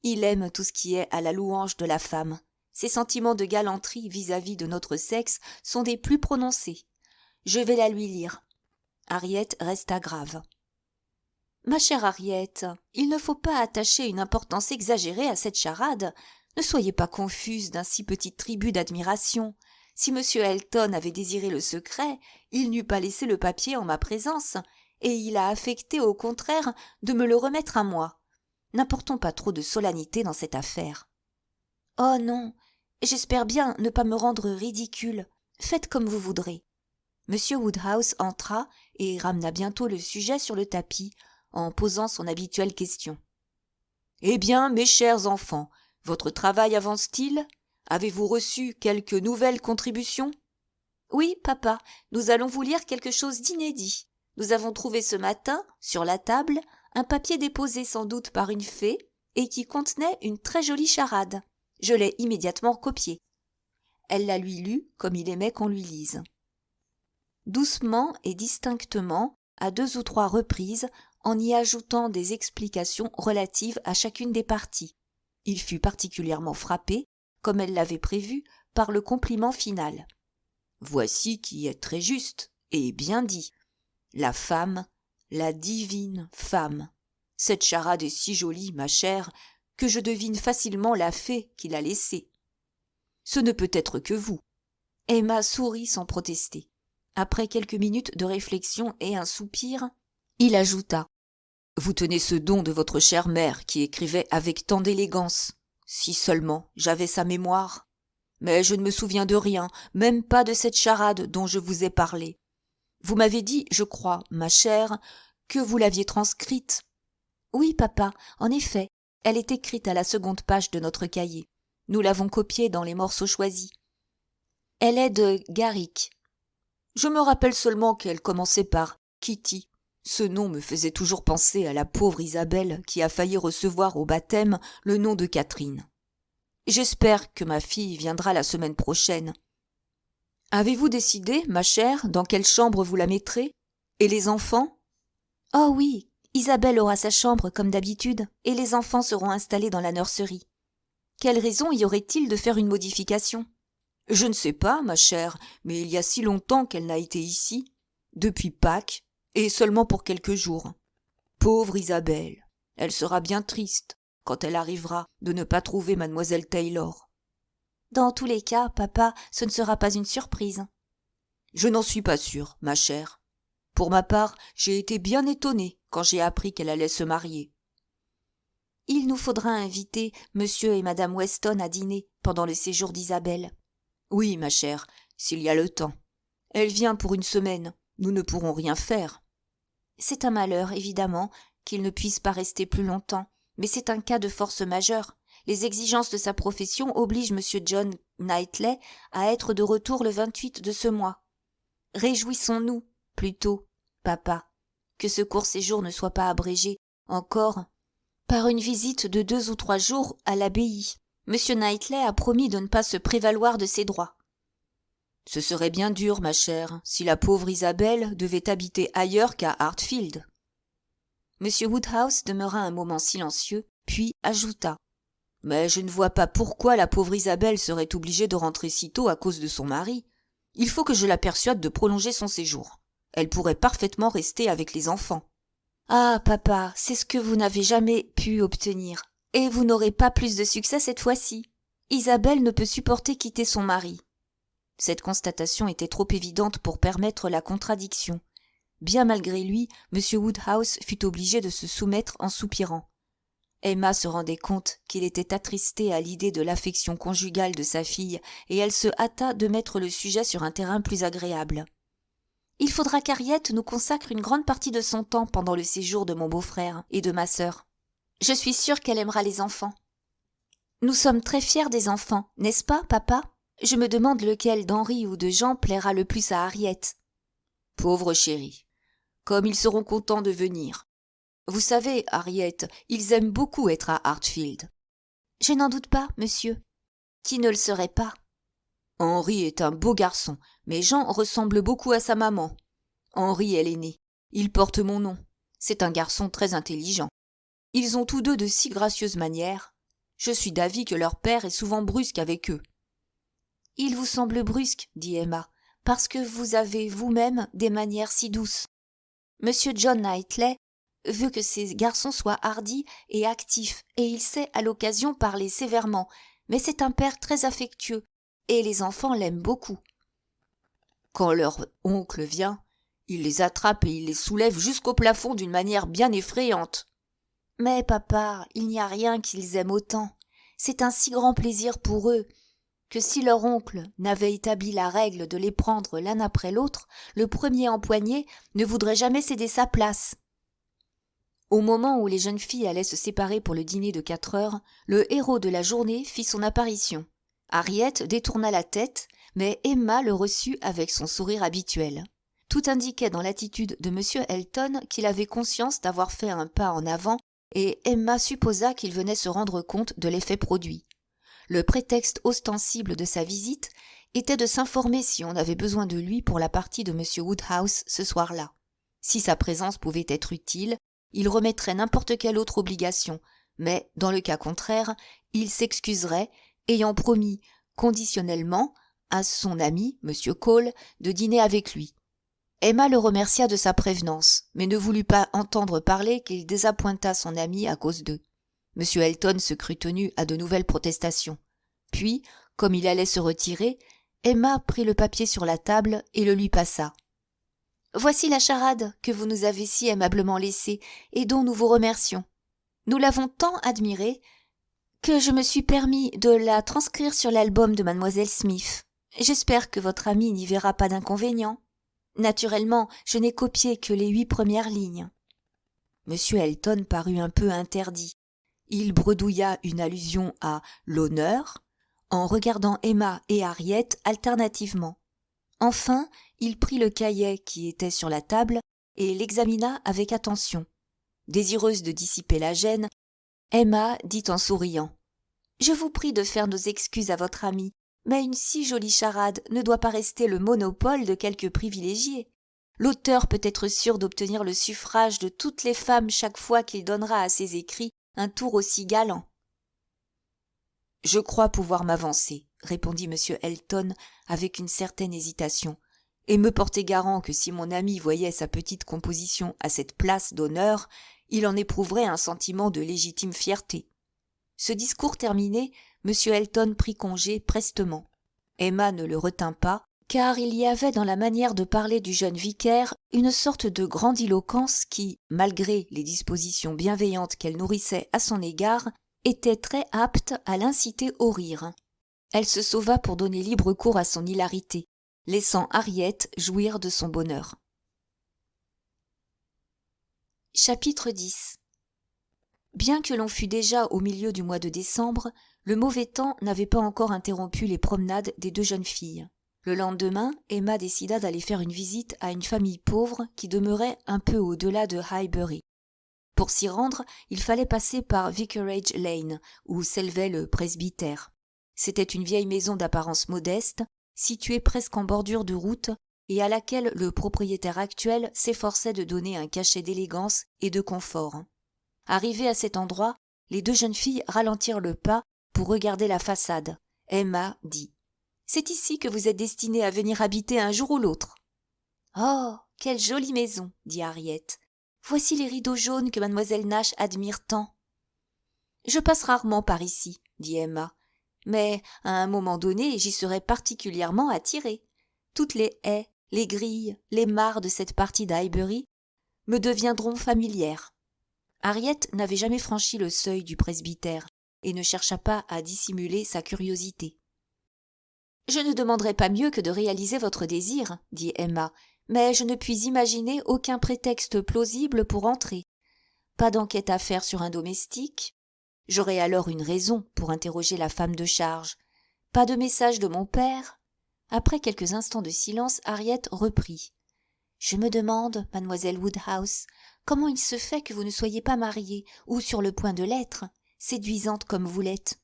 Il aime tout ce qui est à la louange de la femme. Ses sentiments de galanterie vis-à-vis de notre sexe sont des plus prononcés. Je vais la lui lire. » Harriet resta grave. « Ma chère Harriet, il ne faut pas attacher une importance exagérée à cette charade. Ne soyez pas confuse d'un si petit tribut d'admiration. Si M. Elton avait désiré le secret, il n'eût pas laissé le papier en ma présence, et il a affecté au contraire de me le remettre à moi. N'apportons pas trop de solennité dans cette affaire. »« Oh non, j'espère bien ne pas me rendre ridicule. Faites comme vous voudrez. » M. Woodhouse entra et ramena bientôt le sujet sur le tapis, en posant son habituelle question. « Eh bien, mes chers enfants, votre travail avance-t-il ? Avez-vous reçu quelques nouvelles contributions ? » ?»« Oui, papa, nous allons vous lire quelque chose d'inédit. Nous avons trouvé ce matin, sur la table, un papier déposé sans doute par une fée et qui contenait une très jolie charade. Je l'ai immédiatement copié. » Elle la lui lut comme il aimait qu'on lui lise. Doucement et distinctement, à 2 ou 3 reprises, en y ajoutant des explications relatives à chacune des parties. Il fut particulièrement frappé, comme elle l'avait prévu, par le compliment final. « Voici qui est très juste et bien dit. La femme, la divine femme. Cette charade est si jolie, ma chère, que je devine facilement la fée qui l'a laissée. Ce ne peut être que vous. » Emma sourit sans protester. Après quelques minutes de réflexion et un soupir, il ajouta « Vous tenez ce don de votre chère mère qui écrivait avec tant d'élégance. Si seulement j'avais sa mémoire. Mais je ne me souviens de rien, même pas de cette charade dont je vous ai parlé. Vous m'avez dit, je crois, ma chère, que vous l'aviez transcrite. »« Oui, papa, en effet, elle est écrite à la 2e page de notre cahier. Nous l'avons copiée dans les morceaux choisis. Elle est de Garrick. Je me rappelle seulement qu'elle commençait par Kitty. Ce nom me faisait toujours penser à la pauvre Isabelle qui a failli recevoir au baptême le nom de Catherine. J'espère que ma fille viendra la semaine prochaine. Avez-vous décidé, ma chère, dans quelle chambre vous la mettrez? Et les enfants? » ?»« Oh oui, Isabelle aura sa chambre comme d'habitude, et les enfants seront installés dans la nurserie. Quelle raison y aurait-il de faire une modification? » ?»« Je ne sais pas, ma chère, mais il y a si longtemps qu'elle n'a été ici, depuis Pâques, et seulement pour quelques jours. Pauvre Isabelle, elle sera bien triste quand elle arrivera de ne pas trouver mademoiselle Taylor. »« Dans tous les cas, papa, ce ne sera pas une surprise. »« Je n'en suis pas sûre, ma chère. Pour ma part, j'ai été bien étonnée quand j'ai appris qu'elle allait se marier. »« Il nous faudra inviter monsieur et madame Weston à dîner pendant le séjour d'Isabelle. »« Oui, ma chère, s'il y a le temps. Elle vient pour une semaine. Nous ne pourrons rien faire. »« C'est un malheur, évidemment, qu'il ne puisse pas rester plus longtemps, mais c'est un cas de force majeure. Les exigences de sa profession obligent M. John Knightley à être de retour le 28 de ce mois. Réjouissons-nous, plutôt, papa, que ce court séjour ne soit pas abrégé, encore, par une visite de 2 ou 3 jours à l'abbaye. M. Knightley a promis de ne pas se prévaloir de ses droits. »« Ce serait bien dur, ma chère, si la pauvre Isabelle devait habiter ailleurs qu'à Hartfield. » M. Woodhouse demeura un moment silencieux, puis ajouta « Mais je ne vois pas pourquoi la pauvre Isabelle serait obligée de rentrer si tôt à cause de son mari. Il faut que je la persuade de prolonger son séjour. Elle pourrait parfaitement rester avec les enfants. »« Ah, papa, c'est ce que vous n'avez jamais pu obtenir. Et vous n'aurez pas plus de succès cette fois-ci. Isabelle ne peut supporter quitter son mari. Cette constatation était trop évidente pour permettre la contradiction. Bien malgré lui, M. Woodhouse fut obligé de se soumettre en soupirant. Emma se rendait compte qu'il était attristé à l'idée de l'affection conjugale de sa fille, et elle se hâta de mettre le sujet sur un terrain plus agréable. « Il faudra qu'Harriet nous consacre une grande partie de son temps pendant le séjour de mon beau-frère et de ma sœur. Je suis sûre qu'elle aimera les enfants. » « Nous sommes très fiers des enfants, n'est-ce pas, papa ? Je me demande lequel d'Henri ou de Jean plaira le plus à Harriet. »« Pauvre chérie, comme ils seront contents de venir. Vous savez, Harriet, ils aiment beaucoup être à Hartfield. »« Je n'en doute pas, monsieur. Qui ne le serait pas ? Henri est un beau garçon, mais Jean ressemble beaucoup à sa maman. Henri est l'aîné. Il porte mon nom. C'est un garçon très intelligent. Ils ont tous deux de si gracieuses manières. Je suis d'avis que leur père est souvent brusque avec eux. »« Il vous semble brusque, dit Emma, parce que vous avez vous-même des manières si douces. Monsieur John Knightley veut que ses garçons soient hardis et actifs, et il sait à l'occasion parler sévèrement, mais c'est un père très affectueux, et les enfants l'aiment beaucoup. Quand leur oncle vient, il les attrape et il les soulève jusqu'au plafond d'une manière bien effrayante. Mais papa, il n'y a rien qu'ils aiment autant. C'est un si grand plaisir pour eux que si leur oncle n'avait établi la règle de les prendre l'un après l'autre, le premier empoigné ne voudrait jamais céder sa place. Au moment où les jeunes filles allaient se séparer pour le dîner de 4 heures, le héros de la journée fit son apparition. Harriet détourna la tête, mais Emma le reçut avec son sourire habituel. Tout indiquait dans l'attitude de M. Elton qu'il avait conscience d'avoir fait un pas en avant, et Emma supposa qu'il venait se rendre compte de l'effet produit. Le prétexte ostensible de sa visite était de s'informer si on avait besoin de lui pour la partie de M. Woodhouse ce soir-là. Si sa présence pouvait être utile, il remettrait n'importe quelle autre obligation, mais, dans le cas contraire, il s'excuserait, ayant promis, conditionnellement, à son ami, M. Cole, de dîner avec lui. Emma le remercia de sa prévenance, mais ne voulut pas entendre parler qu'il désappointa son ami à cause d'eux. M. Elton se crut tenu à de nouvelles protestations. Puis, comme il allait se retirer, Emma prit le papier sur la table et le lui passa. « Voici la charade que vous nous avez si aimablement laissée et dont nous vous remercions. Nous l'avons tant admirée que je me suis permis de la transcrire sur l'album de Mademoiselle Smith. J'espère que votre ami n'y verra pas d'inconvénient. Naturellement, je n'ai copié que les 8 premières lignes. » M. Elton parut un peu interdit. Il bredouilla une allusion à « l'honneur » en regardant Emma et Harriet alternativement. Enfin, il prit le cahier qui était sur la table et l'examina avec attention. Désireuse de dissiper la gêne, Emma dit en souriant « Je vous prie de faire nos excuses à votre ami, mais une si jolie charade ne doit pas rester le monopole de quelques privilégiés. L'auteur peut être sûr d'obtenir le suffrage de toutes les femmes chaque fois qu'il donnera à ses écrits un tour aussi galant. »« Je crois pouvoir m'avancer, » répondit M. Elton avec une certaine hésitation, et me porter garant que si mon ami voyait sa petite composition à cette place d'honneur, il en éprouverait un sentiment de légitime fierté. Ce discours terminé, M. Elton prit congé prestement. Emma ne le retint pas, car il y avait dans la manière de parler du jeune vicaire une sorte de grandiloquence qui, malgré les dispositions bienveillantes qu'elle nourrissait à son égard, était très apte à l'inciter au rire. Elle se sauva pour donner libre cours à son hilarité, laissant Harriet jouir de son bonheur. Chapitre 10. Bien que l'on fût déjà au milieu du mois de décembre, le mauvais temps n'avait pas encore interrompu les promenades des 2 jeunes filles. Le lendemain, Emma décida d'aller faire une visite à une famille pauvre qui demeurait un peu au-delà de Highbury. Pour s'y rendre, il fallait passer par Vicarage Lane, où s'élevait le presbytère. C'était une vieille maison d'apparence modeste, située presque en bordure de route, et à laquelle le propriétaire actuel s'efforçait de donner un cachet d'élégance et de confort. Arrivées à cet endroit, les 2 jeunes filles ralentirent le pas pour regarder la façade. Emma dit « C'est ici que vous êtes destinée à venir habiter un jour ou l'autre. »« Oh, quelle jolie maison !» dit Harriet. « Voici les rideaux jaunes que mademoiselle Nash admire tant. » Je passe rarement par ici, dit Emma, mais à un moment donné j'y serai particulièrement attirée. Toutes les haies, les grilles, les mares de cette partie d'Highbury me deviendront familières. Harriet n'avait jamais franchi le seuil du presbytère et ne chercha pas à dissimuler sa curiosité. « Je ne demanderai pas mieux que de réaliser votre désir, dit Emma, mais je ne puis imaginer aucun prétexte plausible pour entrer. Pas d'enquête à faire sur un domestique. J'aurai alors une raison pour interroger la femme de charge. Pas de message de mon père. » Après quelques instants de silence, Harriet reprit. « Je me demande, mademoiselle Woodhouse, comment il se fait que vous ne soyez pas mariée ou sur le point de l'être, séduisante comme vous l'êtes. »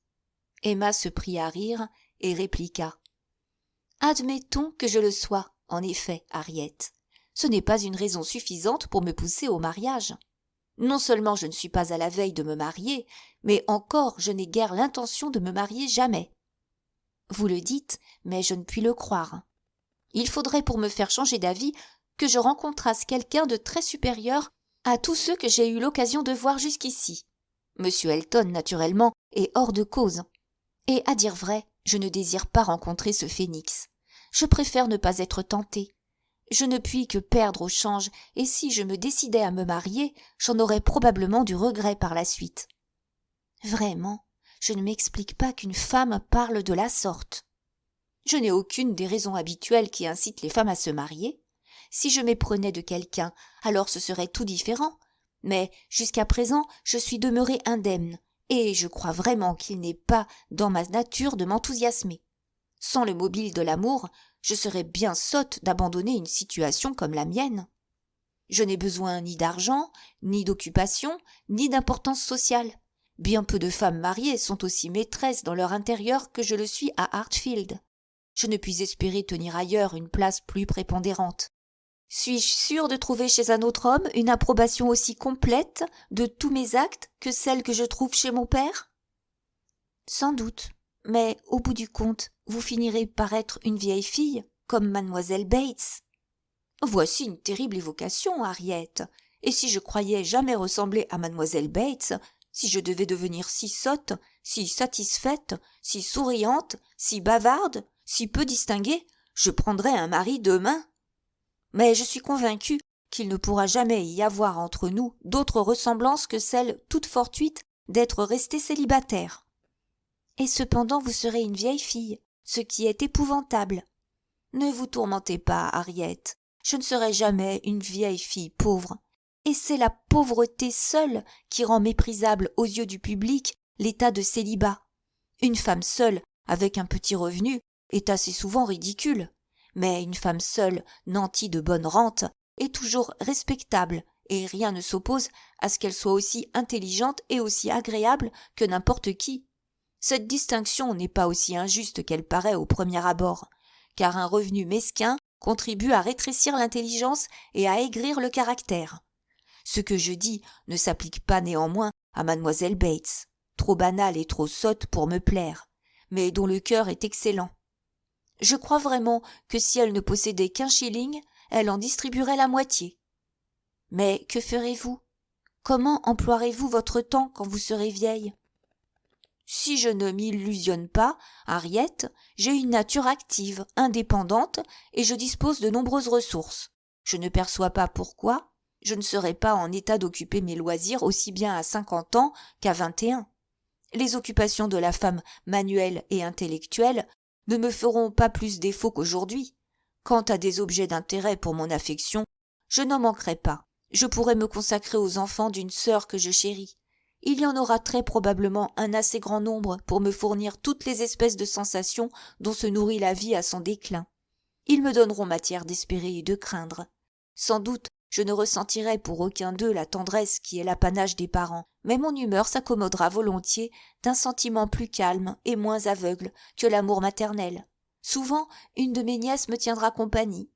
Emma se prit à rire et répliqua. « Admettons que je le sois, en effet, Harriet. Ce n'est pas une raison suffisante pour me pousser au mariage. Non seulement je ne suis pas à la veille de me marier, mais encore je n'ai guère l'intention de me marier jamais. Vous le dites, mais je ne puis le croire. Il faudrait pour me faire changer d'avis que je rencontrasse quelqu'un de très supérieur à tous ceux que j'ai eu l'occasion de voir jusqu'ici. Monsieur Elton, naturellement, est hors de cause. Et à dire vrai, je ne désire pas rencontrer ce phénix. Je préfère ne pas être tentée. Je ne puis que perdre au change, et si je me décidais à me marier, j'en aurais probablement du regret par la suite. Vraiment, je ne m'explique pas qu'une femme parle de la sorte. Je n'ai aucune des raisons habituelles qui incitent les femmes à se marier. Si je m'éprenais de quelqu'un, alors ce serait tout différent. Mais jusqu'à présent, je suis demeurée indemne, et je crois vraiment qu'il n'est pas dans ma nature de m'enthousiasmer. Sans le mobile de l'amour, je serais bien sotte d'abandonner une situation comme la mienne. Je n'ai besoin ni d'argent, ni d'occupation, ni d'importance sociale. Bien peu de femmes mariées sont aussi maîtresses dans leur intérieur que je le suis à Hartfield. Je ne puis espérer tenir ailleurs une place plus prépondérante. Suis-je sûre de trouver chez un autre homme une approbation aussi complète de tous mes actes que celle que je trouve chez mon père? Sans doute, mais au bout du compte, vous finirez par être une vieille fille, comme mademoiselle Bates. Voici une terrible évocation, Harriet, et si je croyais jamais ressembler à mademoiselle Bates, si je devais devenir si sotte, si satisfaite, si souriante, si bavarde, si peu distinguée, je prendrais un mari demain. Mais je suis convaincue qu'il ne pourra jamais y avoir entre nous d'autre ressemblance que celle toute fortuite d'être restée célibataire. Et cependant vous serez une vieille fille, ce qui est épouvantable. Ne vous tourmentez pas, Harriet, je ne serai jamais une vieille fille pauvre, et c'est la pauvreté seule qui rend méprisable aux yeux du public l'état de célibat. Une femme seule, avec un petit revenu, est assez souvent ridicule, mais une femme seule, nantie de bonne rente, est toujours respectable, et rien ne s'oppose à ce qu'elle soit aussi intelligente et aussi agréable que n'importe qui. Cette distinction n'est pas aussi injuste qu'elle paraît au premier abord, car un revenu mesquin contribue à rétrécir l'intelligence et à aigrir le caractère. Ce que je dis ne s'applique pas néanmoins à mademoiselle Bates, trop banale et trop sotte pour me plaire, mais dont le cœur est excellent. Je crois vraiment que si elle ne possédait qu'1 shilling, elle en distribuerait la moitié. Mais que ferez-vous? Comment emploierez-vous votre temps quand vous serez vieille? Si je ne m'illusionne pas, Harriet, j'ai une nature active, indépendante, et je dispose de nombreuses ressources. Je ne perçois pas pourquoi je ne serai pas en état d'occuper mes loisirs aussi bien à 50 ans qu'à 21. Les occupations de la femme manuelle et intellectuelle ne me feront pas plus défaut qu'aujourd'hui. Quant à des objets d'intérêt pour mon affection, je n'en manquerai pas. Je pourrai me consacrer aux enfants d'une sœur que je chéris. Il y en aura très probablement un assez grand nombre pour me fournir toutes les espèces de sensations dont se nourrit la vie à son déclin. Ils me donneront matière d'espérer et de craindre. Sans doute, je ne ressentirai pour aucun d'eux la tendresse qui est l'apanage des parents, mais mon humeur s'accommodera volontiers d'un sentiment plus calme et moins aveugle que l'amour maternel. Souvent, une de mes nièces me tiendra compagnie.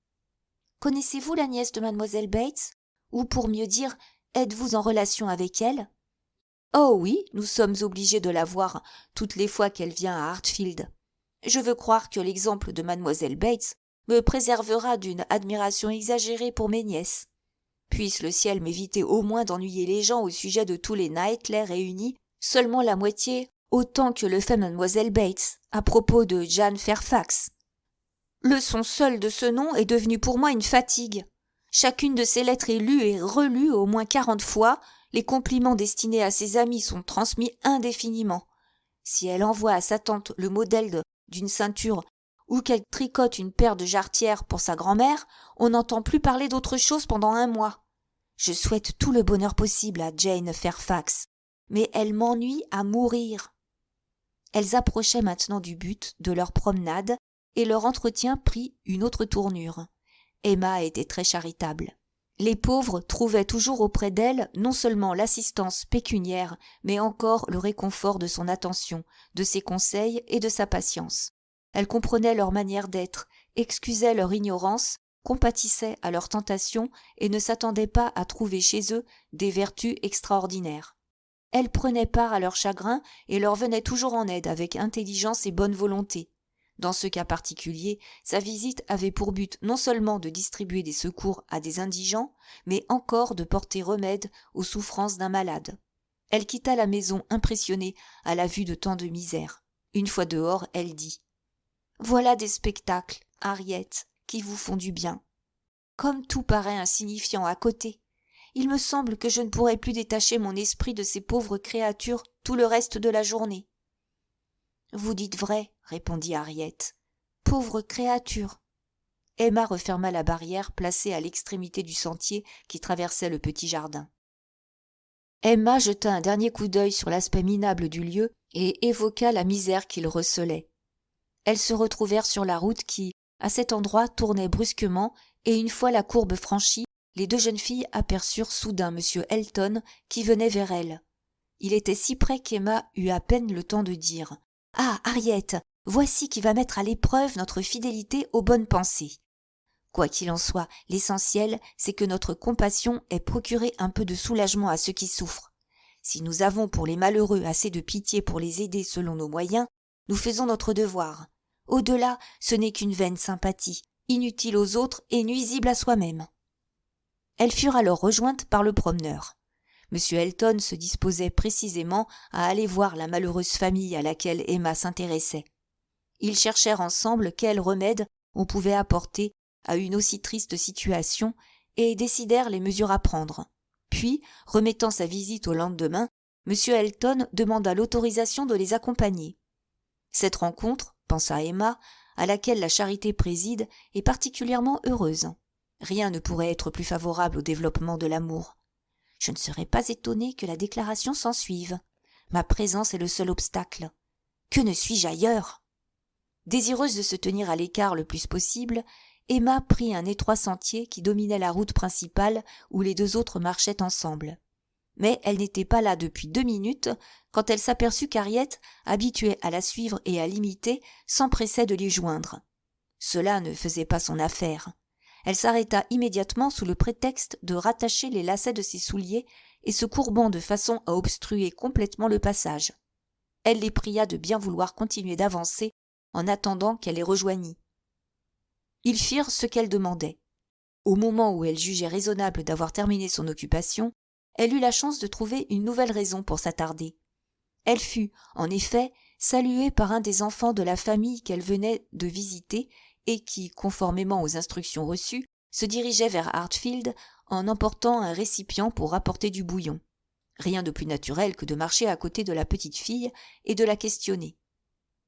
Connaissez-vous la nièce de mademoiselle Bates? Ou pour mieux dire, êtes-vous en relation avec elle? Oh oui, nous sommes obligés de la voir toutes les fois qu'elle vient à Hartfield. Je veux croire que l'exemple de mademoiselle Bates me préservera d'une admiration exagérée pour mes nièces. Puisse le ciel m'éviter au moins d'ennuyer les gens au sujet de tous les Knightley réunis Seulement la moitié, autant que le fait Mademoiselle Bates, à propos de Jane Fairfax. Le son seul de ce nom est devenu pour moi une fatigue. Chacune de ces lettres est lue et relue au moins 40 fois, les compliments destinés à ses amis sont transmis indéfiniment. Si elle envoie à sa tante le modèle d'une ceinture ou qu'elle tricote une paire de jarretières pour sa grand-mère, on n'entend plus parler d'autre chose pendant 1 mois. Je souhaite tout le bonheur possible à Jane Fairfax, mais elle m'ennuie à mourir. Elles approchaient maintenant du but de leur promenade et leur entretien prit une autre tournure. Emma était très charitable. Les pauvres trouvaient toujours auprès d'elle non seulement l'assistance pécuniaire, mais encore le réconfort de son attention, de ses conseils et de sa patience. Elle comprenait leur manière d'être, excusait leur ignorance, compatissait à leurs tentations et ne s'attendait pas à trouver chez eux des vertus extraordinaires. Elle prenait part à leurs chagrins et leur venait toujours en aide avec intelligence et bonne volonté. Dans ce cas particulier, sa visite avait pour but non seulement de distribuer des secours à des indigents, mais encore de porter remède aux souffrances d'un malade. Elle quitta la maison impressionnée à la vue de tant de misère. Une fois dehors, elle dit « Voilà des spectacles, Harriet, qui vous font du bien. Comme tout paraît insignifiant à côté. Il me semble que je ne pourrai plus détacher mon esprit de ces pauvres créatures tout le reste de la journée. » « Vous dites vrai, » répondit Harriet. « Pauvre créature !» Emma referma la barrière placée à l'extrémité du sentier qui traversait le petit jardin. Emma jeta un dernier coup d'œil sur l'aspect minable du lieu et évoqua la misère qu'il recelait. Elles se retrouvèrent sur la route qui, à cet endroit, tournait brusquement, et une fois la courbe franchie, les 2 jeunes filles aperçurent soudain M. Elton qui venait vers elles. Il était si près qu'Emma eut à peine le temps de dire « Ah, Harriet, voici qui va mettre à l'épreuve notre fidélité aux bonnes pensées. » Quoi qu'il en soit, l'essentiel, c'est que notre compassion ait procuré un peu de soulagement à ceux qui souffrent. Si nous avons pour les malheureux assez de pitié pour les aider selon nos moyens, nous faisons notre devoir. Au-delà, ce n'est qu'une vaine sympathie, inutile aux autres et nuisible à soi-même. Elles furent alors rejointes par le promeneur. M. Elton se disposait précisément à aller voir la malheureuse famille à laquelle Emma s'intéressait. Ils cherchèrent ensemble quel remède on pouvait apporter à une aussi triste situation et décidèrent les mesures à prendre. Puis, remettant sa visite au lendemain, M. Elton demanda l'autorisation de les accompagner. Cette rencontre, pensa Emma, à laquelle la charité préside, est particulièrement heureuse. Rien ne pourrait être plus favorable au développement de l'amour. Je ne serais pas étonnée que la déclaration s'ensuive. Ma présence est le seul obstacle. Que ne suis-je ailleurs ? Désireuse de se tenir à l'écart le plus possible, Emma prit un étroit sentier qui dominait la route principale où les 2 autres marchaient ensemble. Mais elle n'était pas là depuis 2 minutes quand elle s'aperçut qu'Harriet, habituée à la suivre et à l'imiter, s'empressait de les joindre. Cela ne faisait pas son affaire. Elle s'arrêta immédiatement sous le prétexte de rattacher les lacets de ses souliers et se courbant de façon à obstruer complètement le passage. Elle les pria de bien vouloir continuer d'avancer en attendant qu'elle les rejoignît. Ils firent ce qu'elle demandait. Au moment où elle jugeait raisonnable d'avoir terminé son occupation, elle eut la chance de trouver une nouvelle raison pour s'attarder. Elle fut, en effet, saluée par un des enfants de la famille qu'elle venait de visiter et qui, conformément aux instructions reçues, se dirigeait vers Hartfield en emportant un récipient pour apporter du bouillon. Rien de plus naturel que de marcher à côté de la petite fille et de la questionner.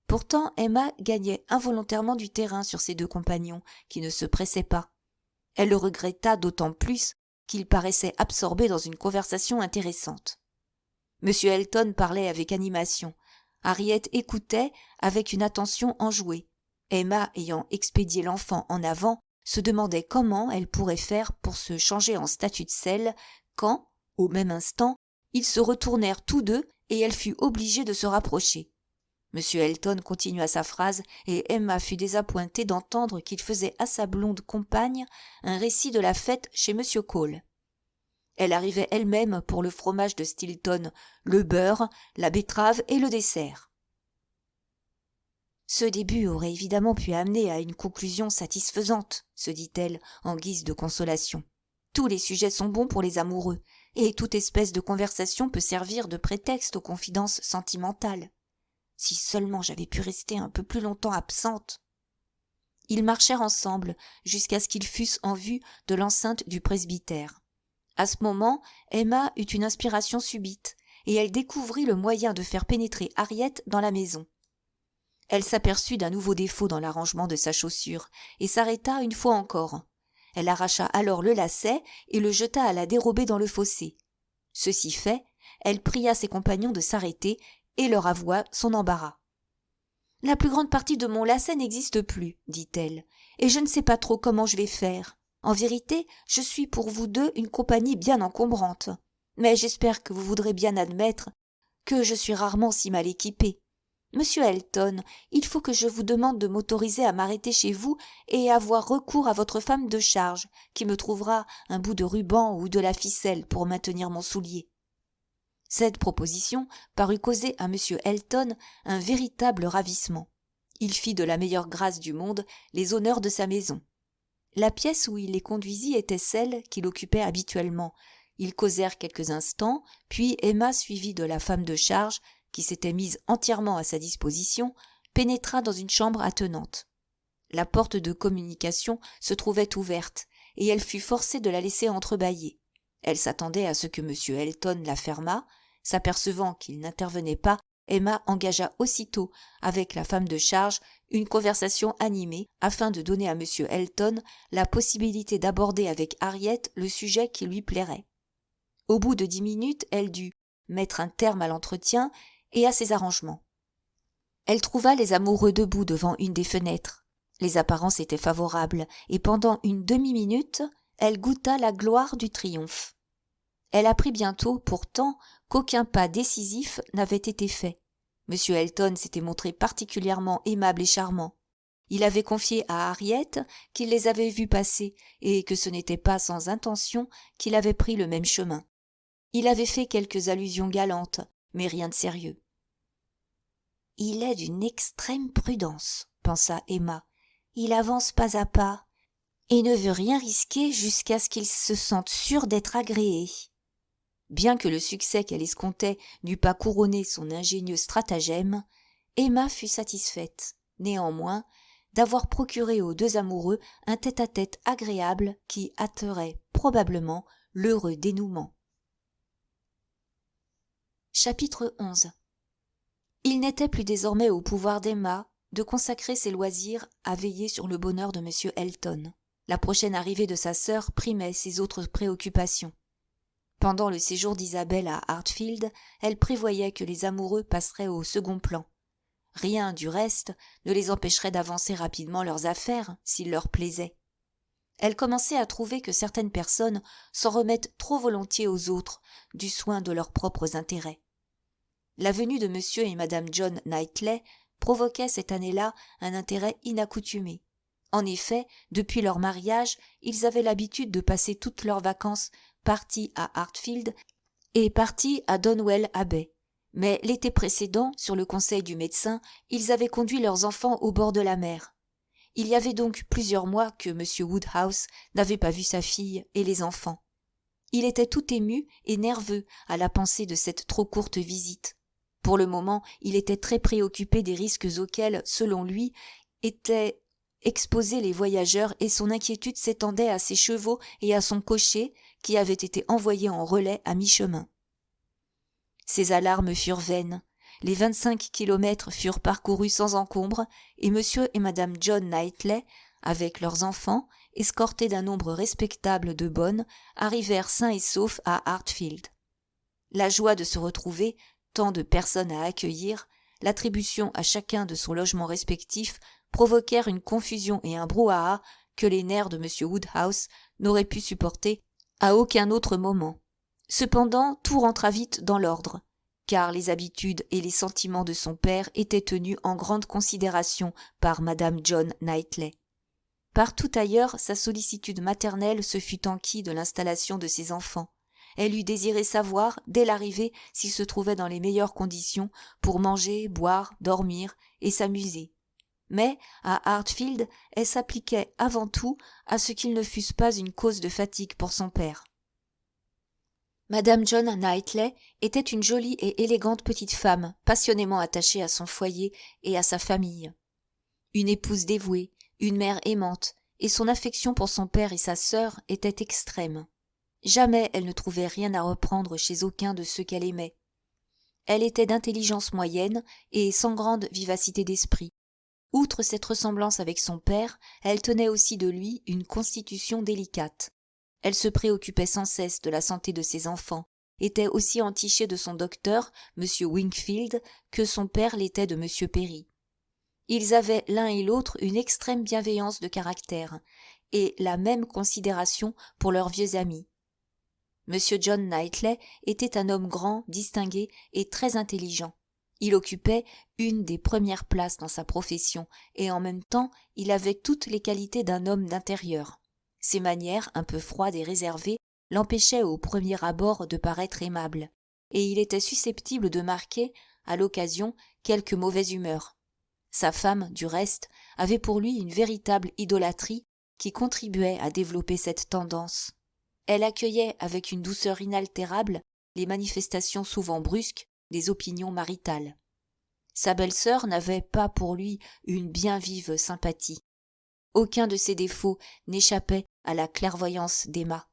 Pourtant, Emma gagnait involontairement du terrain sur ses 2 compagnons, qui ne se pressaient pas. Elle le regretta d'autant plus qu'il paraissait absorbé dans une conversation intéressante. M. Elton parlait avec animation. Harriet écoutait avec une attention enjouée. Emma, ayant expédié l'enfant en avant, se demandait comment elle pourrait faire pour se changer en statue de sel quand, au même instant, ils se retournèrent tous 2 et elle fut obligée de se rapprocher. M. Elton continua sa phrase et Emma fut désappointée d'entendre qu'il faisait à sa blonde compagne un récit de la fête chez M. Cole. Elle arrivait elle-même pour le fromage de Stilton, le beurre, la betterave et le dessert. Ce début aurait évidemment pu amener à une conclusion satisfaisante, se dit-elle en guise de consolation. Tous les sujets sont bons pour les amoureux. et toute espèce de conversation peut servir de prétexte aux confidences sentimentales. Si seulement j'avais pu rester un peu plus longtemps absente. Ils marchèrent ensemble jusqu'à ce qu'ils fussent en vue de l'enceinte du presbytère. À ce moment, Emma eut une inspiration subite, et elle découvrit le moyen de faire pénétrer Harriet dans la maison. Elle s'aperçut d'un nouveau défaut dans l'arrangement de sa chaussure, et s'arrêta une fois encore. Elle arracha alors le lacet et le jeta à la dérobée dans le fossé. Ceci fait, elle pria ses compagnons de s'arrêter et leur avoua son embarras. « La plus grande partie de mon lacet n'existe plus, dit-elle, et je ne sais pas trop comment je vais faire. En vérité, je suis pour vous deux une compagnie bien encombrante. Mais j'espère que vous voudrez bien admettre que je suis rarement si mal équipée. Monsieur Elton, il faut que je vous demande de m'autoriser à m'arrêter chez vous et avoir recours à votre femme de charge, qui me trouvera un bout de ruban ou de la ficelle pour maintenir mon soulier. » Cette proposition parut causer à monsieur Elton un véritable ravissement. Il fit de la meilleure grâce du monde les honneurs de sa maison. La pièce où il les conduisit était celle qu'il occupait habituellement. Ils causèrent quelques instants, puis Emma, suivie de la femme de charge, qui s'était mise entièrement à sa disposition, pénétra dans une chambre attenante. La porte de communication se trouvait ouverte, et elle fut forcée de la laisser entrebâillée. Elle s'attendait à ce que M. Elton la fermât. S'apercevant qu'il n'intervenait pas, Emma engagea aussitôt avec la femme de charge une conversation animée afin de donner à M. Elton la possibilité d'aborder avec Harriet le sujet qui lui plairait. Au bout de 10 minutes, elle dut mettre un terme à l'entretien et à ses arrangements. Elle trouva les amoureux debout devant une des fenêtres. Les apparences étaient favorables, et pendant une demi-minute, elle goûta la gloire du triomphe. Elle apprit bientôt, pourtant, qu'aucun pas décisif n'avait été fait. M. Elton s'était montré particulièrement aimable et charmant. Il avait confié à Harriet qu'il les avait vus passer, et que ce n'était pas sans intention qu'il avait pris le même chemin. Il avait fait quelques allusions galantes, mais rien de sérieux. « Il est d'une extrême prudence, » pensa Emma. « Il avance pas à pas, et ne veut rien risquer jusqu'à ce qu'il se sente sûr d'être agréé. » Bien que le succès qu'elle escomptait n'eût pas couronné son ingénieux stratagème, Emma fut satisfaite, néanmoins, d'avoir procuré aux deux amoureux un tête-à-tête agréable qui hâterait probablement l'heureux dénouement. Chapitre 11. Il n'était plus désormais au pouvoir d'Emma de consacrer ses loisirs à veiller sur le bonheur de M. Elton. La prochaine arrivée de sa sœur primait ses autres préoccupations. Pendant le séjour d'Isabelle à Hartfield, elle prévoyait que les amoureux passeraient au second plan. Rien, du reste, ne les empêcherait d'avancer rapidement leurs affaires s'il leur plaisait. Elle commençait à trouver que certaines personnes s'en remettent trop volontiers aux autres, du soin de leurs propres intérêts. La venue de M. et Mme John Knightley provoquait cette année-là un intérêt inaccoutumé. En effet, depuis leur mariage, ils avaient l'habitude de passer toutes leurs vacances partis à Hartfield et partis à Donwell Abbey. Mais l'été précédent, sur le conseil du médecin, ils avaient conduit leurs enfants au bord de la mer. Il y avait donc plusieurs mois que M. Woodhouse n'avait pas vu sa fille et les enfants. Il était tout ému et nerveux à la pensée de cette trop courte visite. Pour le moment, il était très préoccupé des risques auxquels, selon lui, étaient exposés les voyageurs, et son inquiétude s'étendait à ses chevaux et à son cocher qui avait été envoyé en relais à mi-chemin. Ses alarmes furent vaines. Les 25 kilomètres furent parcourus sans encombre, et M. et Mme John Knightley, avec leurs enfants, escortés d'un nombre respectable de bonnes, arrivèrent sains et saufs à Hartfield. La joie de se retrouver, tant de personnes à accueillir, l'attribution à chacun de son logement respectif provoquèrent une confusion et un brouhaha que les nerfs de M. Woodhouse n'auraient pu supporter à aucun autre moment. Cependant, tout rentra vite dans l'ordre, car les habitudes et les sentiments de son père étaient tenus en grande considération par Madame John Knightley. Partout ailleurs, sa sollicitude maternelle se fut enquis de l'installation de ses enfants. Elle eût désiré savoir, dès l'arrivée, s'ils se trouvaient dans les meilleures conditions pour manger, boire, dormir et s'amuser. Mais, à Hartfield, elle s'appliquait avant tout à ce qu'ils ne fussent pas une cause de fatigue pour son père. Madame John Knightley était une jolie et élégante petite femme, passionnément attachée à son foyer et à sa famille. Une épouse dévouée, une mère aimante, et son affection pour son père et sa sœur était extrême. Jamais elle ne trouvait rien à reprendre chez aucun de ceux qu'elle aimait. Elle était d'intelligence moyenne et sans grande vivacité d'esprit. Outre cette ressemblance avec son père, elle tenait aussi de lui une constitution délicate. Elle se préoccupait sans cesse de la santé de ses enfants, était aussi entichée de son docteur, M. Wingfield, que son père l'était de M. Perry. Ils avaient l'un et l'autre une extrême bienveillance de caractère, et la même considération pour leurs vieux amis. M. John Knightley était un homme grand, distingué et très intelligent. Il occupait une des premières places dans sa profession, et en même temps il avait toutes les qualités d'un homme d'intérieur. Ses manières, un peu froides et réservées, l'empêchaient au premier abord de paraître aimable, et il était susceptible de marquer, à l'occasion, quelque mauvaise humeur. Sa femme, du reste, avait pour lui une véritable idolâtrie qui contribuait à développer cette tendance. Elle accueillait avec une douceur inaltérable les manifestations souvent brusques des opinions maritales. Sa belle-sœur n'avait pas pour lui une bien vive sympathie. Aucun de ses défauts n'échappait à la clairvoyance d'Emma.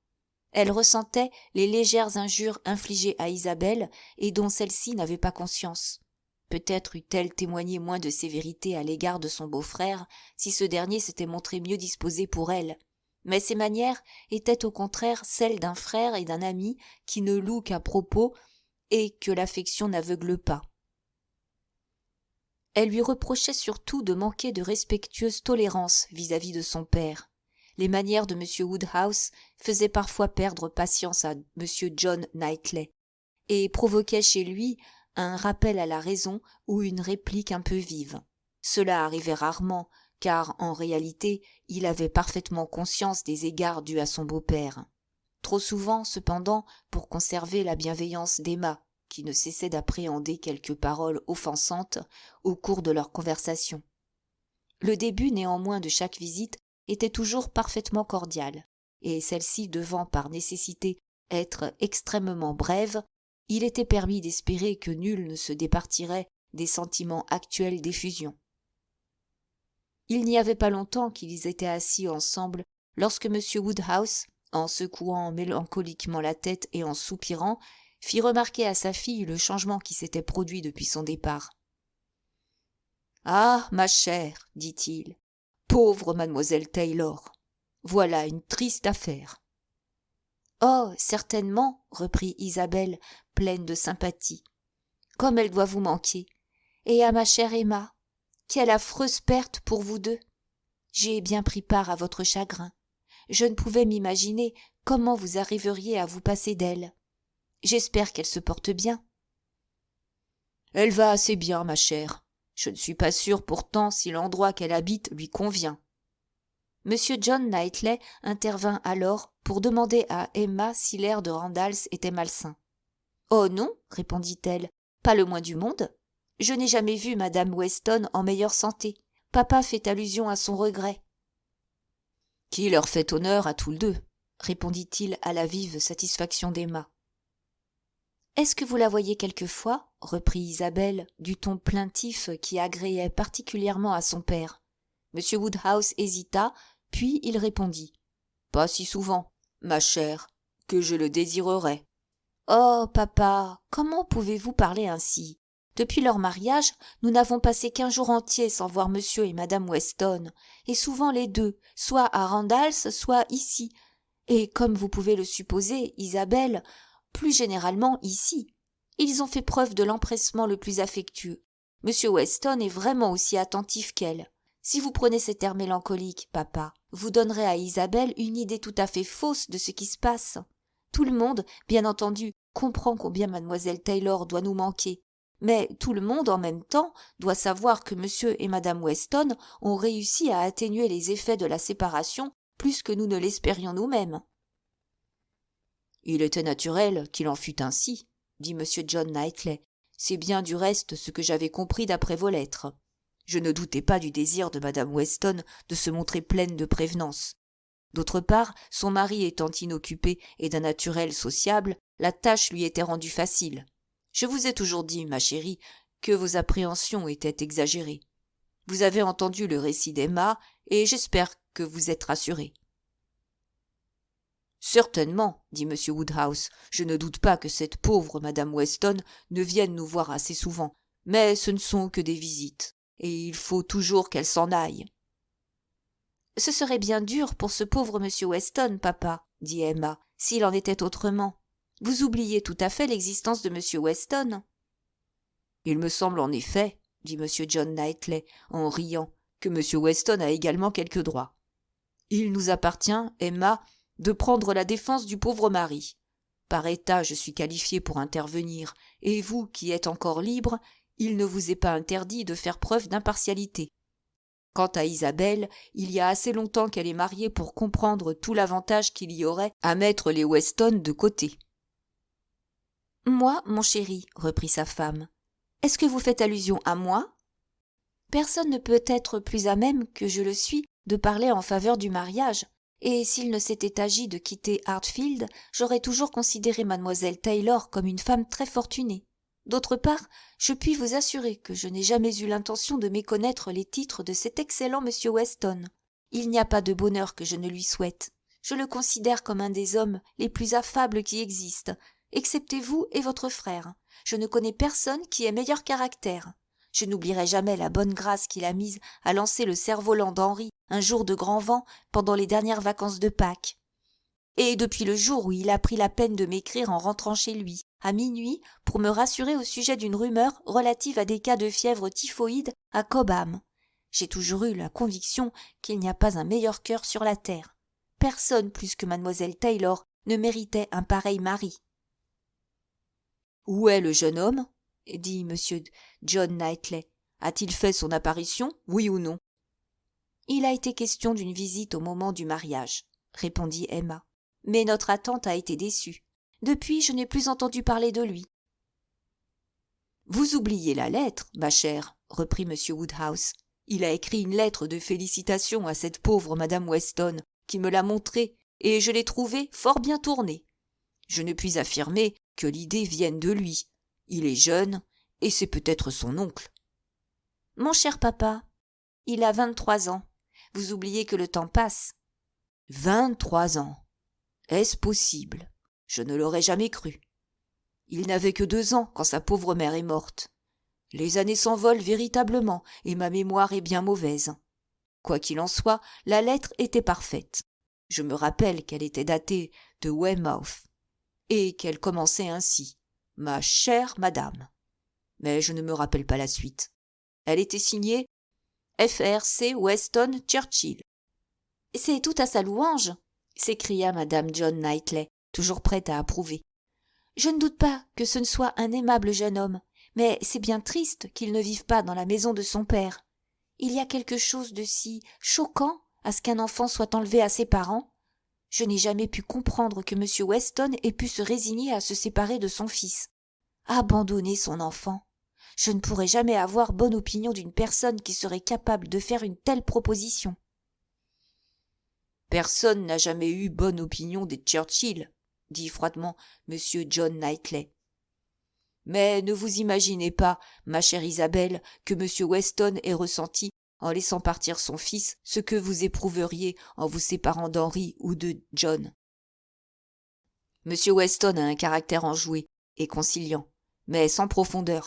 Elle ressentait les légères injures infligées à Isabelle et dont celle-ci n'avait pas conscience. Peut-être eût-elle témoigné moins de sévérité à l'égard de son beau-frère si ce dernier s'était montré mieux disposé pour elle. Mais ses manières étaient au contraire celles d'un frère et d'un ami qui ne louent qu'à propos et que l'affection n'aveugle pas. Elle lui reprochait surtout de manquer de respectueuse tolérance vis-à-vis de son père. Les manières de M. Woodhouse faisaient parfois perdre patience à M. John Knightley et provoquaient chez lui un rappel à la raison ou une réplique un peu vive. Cela arrivait rarement, car en réalité il avait parfaitement conscience des égards dus à son beau-père. Trop souvent, cependant, pour conserver la bienveillance d'Emma, qui ne cessait d'appréhender quelques paroles offensantes au cours de leur conversation. Le début, néanmoins, de chaque visite était toujours parfaitement cordial, et celle-ci devant par nécessité être extrêmement brève, il était permis d'espérer que nul ne se départirait des sentiments actuels d'effusion. Il n'y avait pas longtemps qu'ils étaient assis ensemble lorsque M. Woodhouse, en secouant mélancoliquement la tête et en soupirant, fit remarquer à sa fille le changement qui s'était produit depuis son départ. « Ah, ma chère, dit-il, pauvre mademoiselle Taylor, voilà une triste affaire. »« Oh, certainement, reprit Isabelle, pleine de sympathie. Comme elle doit vous manquer. Et à ma chère Emma, quelle affreuse perte pour vous deux. J'ai bien pris part à votre chagrin. Je ne pouvais m'imaginer comment vous arriveriez à vous passer d'elle. J'espère qu'elle se porte bien. »« Elle va assez bien, ma chère. Je ne suis pas sûr pourtant si l'endroit qu'elle habite lui convient. » M. John Knightley intervint alors pour demander à Emma si l'air de Randalls était malsain. « Oh non, répondit-elle, pas le moins du monde. Je n'ai jamais vu madame Weston en meilleure santé. Papa fait allusion à son regret. »« Qui leur fait honneur à tous les deux, répondit-il à la vive satisfaction d'Emma. « Est-ce que vous la voyez quelquefois » reprit Isabelle, du ton plaintif qui agréait particulièrement à son père. M. Woodhouse hésita, puis il répondit. « Pas si souvent, ma chère, que je le désirerais. »« Oh, papa, comment pouvez-vous parler ainsi ? Depuis leur mariage, nous n'avons passé qu'1 jour entier sans voir M. et madame Weston, et souvent les deux, soit à Randalls, soit ici. Et comme vous pouvez le supposer, Isabelle, plus généralement ici. Ils ont fait preuve de l'empressement le plus affectueux. M. Weston est vraiment aussi attentif qu'elle. Si vous prenez cet air mélancolique, papa, vous donnerez à Isabelle une idée tout à fait fausse de ce qui se passe. Tout le monde, bien entendu, comprend combien mademoiselle Taylor doit nous manquer. Mais tout le monde, en même temps, doit savoir que M. et madame Weston ont réussi à atténuer les effets de la séparation plus que nous ne l'espérions nous-mêmes. »« Il était naturel qu'il en fût ainsi, » dit M. John Knightley. « C'est bien du reste ce que j'avais compris d'après vos lettres. Je ne doutais pas du désir de madame Weston de se montrer pleine de prévenance. D'autre part, son mari étant inoccupé et d'un naturel sociable, la tâche lui était rendue facile. Je vous ai toujours dit, ma chérie, que vos appréhensions étaient exagérées. Vous avez entendu le récit d'Emma, et j'espère que vous êtes rassurée. Certainement, dit M. Woodhouse, je ne doute pas que cette pauvre Madame Weston ne vienne nous voir assez souvent, mais ce ne sont que des visites, et il faut toujours qu'elle s'en aille. Ce serait bien dur pour ce pauvre M. Weston, papa, dit Emma, s'il en était autrement. Vous oubliez tout à fait l'existence de M. Weston. Il me semble en effet, dit M. John Knightley en riant, que M. Weston a également quelques droits. Il nous appartient, Emma, de prendre la défense du pauvre mari. Par état, je suis qualifié pour intervenir, et vous, qui êtes encore libre, il ne vous est pas interdit de faire preuve d'impartialité. Quant à Isabelle, il y a assez longtemps qu'elle est mariée pour comprendre tout l'avantage qu'il y aurait à mettre les Weston de côté. « Moi, mon chéri, reprit sa femme, est-ce que vous faites allusion à moi ? Personne ne peut être plus à même que je le suis de parler en faveur du mariage. Et s'il ne s'était agi de quitter Hartfield, j'aurais toujours considéré mademoiselle Taylor comme une femme très fortunée. D'autre part, je puis vous assurer que je n'ai jamais eu l'intention de méconnaître les titres de cet excellent M. Weston. Il n'y a pas de bonheur que je ne lui souhaite. Je le considère comme un des hommes les plus affables qui existent, excepté vous et votre frère. Je ne connais personne qui ait meilleur caractère. Je n'oublierai jamais la bonne grâce qu'il a mise à lancer le cerf-volant d'Henri un jour de grand vent pendant les dernières vacances de Pâques. Et depuis le jour où il a pris la peine de m'écrire en rentrant chez lui, à minuit, pour me rassurer au sujet d'une rumeur relative à des cas de fièvre typhoïde à Cobham. J'ai toujours eu la conviction qu'il n'y a pas un meilleur cœur sur la terre. Personne plus que mademoiselle Taylor ne méritait un pareil mari. « Où est le jeune homme ?» dit M. John Knightley. « A-t-il fait son apparition, oui ou non ?» « Il a été question d'une visite au moment du mariage, » répondit Emma. « Mais notre attente a été déçue. Depuis, je n'ai plus entendu parler de lui. »« Vous oubliez la lettre, ma chère, » reprit M. Woodhouse. « Il a écrit une lettre de félicitations à cette pauvre Madame Weston, qui me l'a montrée, et je l'ai trouvée fort bien tournée. Je ne puis affirmer que l'idée vienne de lui. Il est jeune, et c'est peut-être son oncle. »« Mon cher papa, il a 23 ans. Vous oubliez que le temps passe. » « 23 ans. Est-ce possible ? Je ne l'aurais jamais cru. Il n'avait que 2 ans quand sa pauvre mère est morte. Les années s'envolent véritablement, et ma mémoire est bien mauvaise. Quoi qu'il en soit, la lettre était parfaite. Je me rappelle qu'elle était datée de Weymouth, et qu'elle commençait ainsi. « Ma chère madame ». Mais je ne me rappelle pas la suite. Elle était signée F.R.C. Weston Churchill. « C'est tout à sa louange !» s'écria madame John Knightley, toujours prête à approuver. « Je ne doute pas que ce ne soit un aimable jeune homme, mais c'est bien triste qu'il ne vive pas dans la maison de son père. Il y a quelque chose de si choquant à ce qu'un enfant soit enlevé à ses parents. Je n'ai jamais pu comprendre que M. Weston ait pu se résigner à se séparer de son fils. Abandonner son enfant. Je ne pourrais jamais avoir bonne opinion d'une personne qui serait capable de faire une telle proposition. » « Personne n'a jamais eu bonne opinion des Churchill, » dit froidement M. John Knightley. « Mais ne vous imaginez pas, ma chère Isabelle, que M. Weston ait ressenti, en laissant partir son fils, ce que vous éprouveriez en vous séparant d'Henri ou de John. M. Weston a un caractère enjoué et conciliant, mais sans profondeur.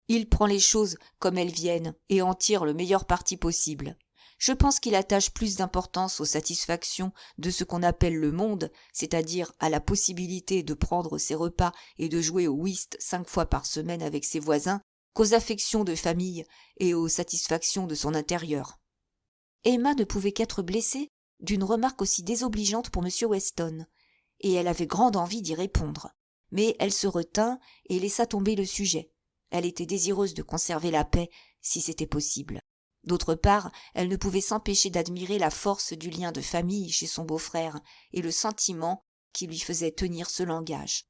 Il prend les choses comme elles viennent et en tire le meilleur parti possible. Je pense qu'il attache plus d'importance aux satisfactions de ce qu'on appelle le monde, c'est-à-dire à la possibilité de prendre ses repas et de jouer au whist 5 fois par semaine avec ses voisins, qu'aux affections de famille et aux satisfactions de son intérieur. » Emma ne pouvait qu'être blessée d'une remarque aussi désobligeante pour M. Weston, et elle avait grande envie d'y répondre. Mais elle se retint et laissa tomber le sujet. Elle était désireuse de conserver la paix, si c'était possible. D'autre part, elle ne pouvait s'empêcher d'admirer la force du lien de famille chez son beau-frère et le sentiment qui lui faisait tenir ce langage.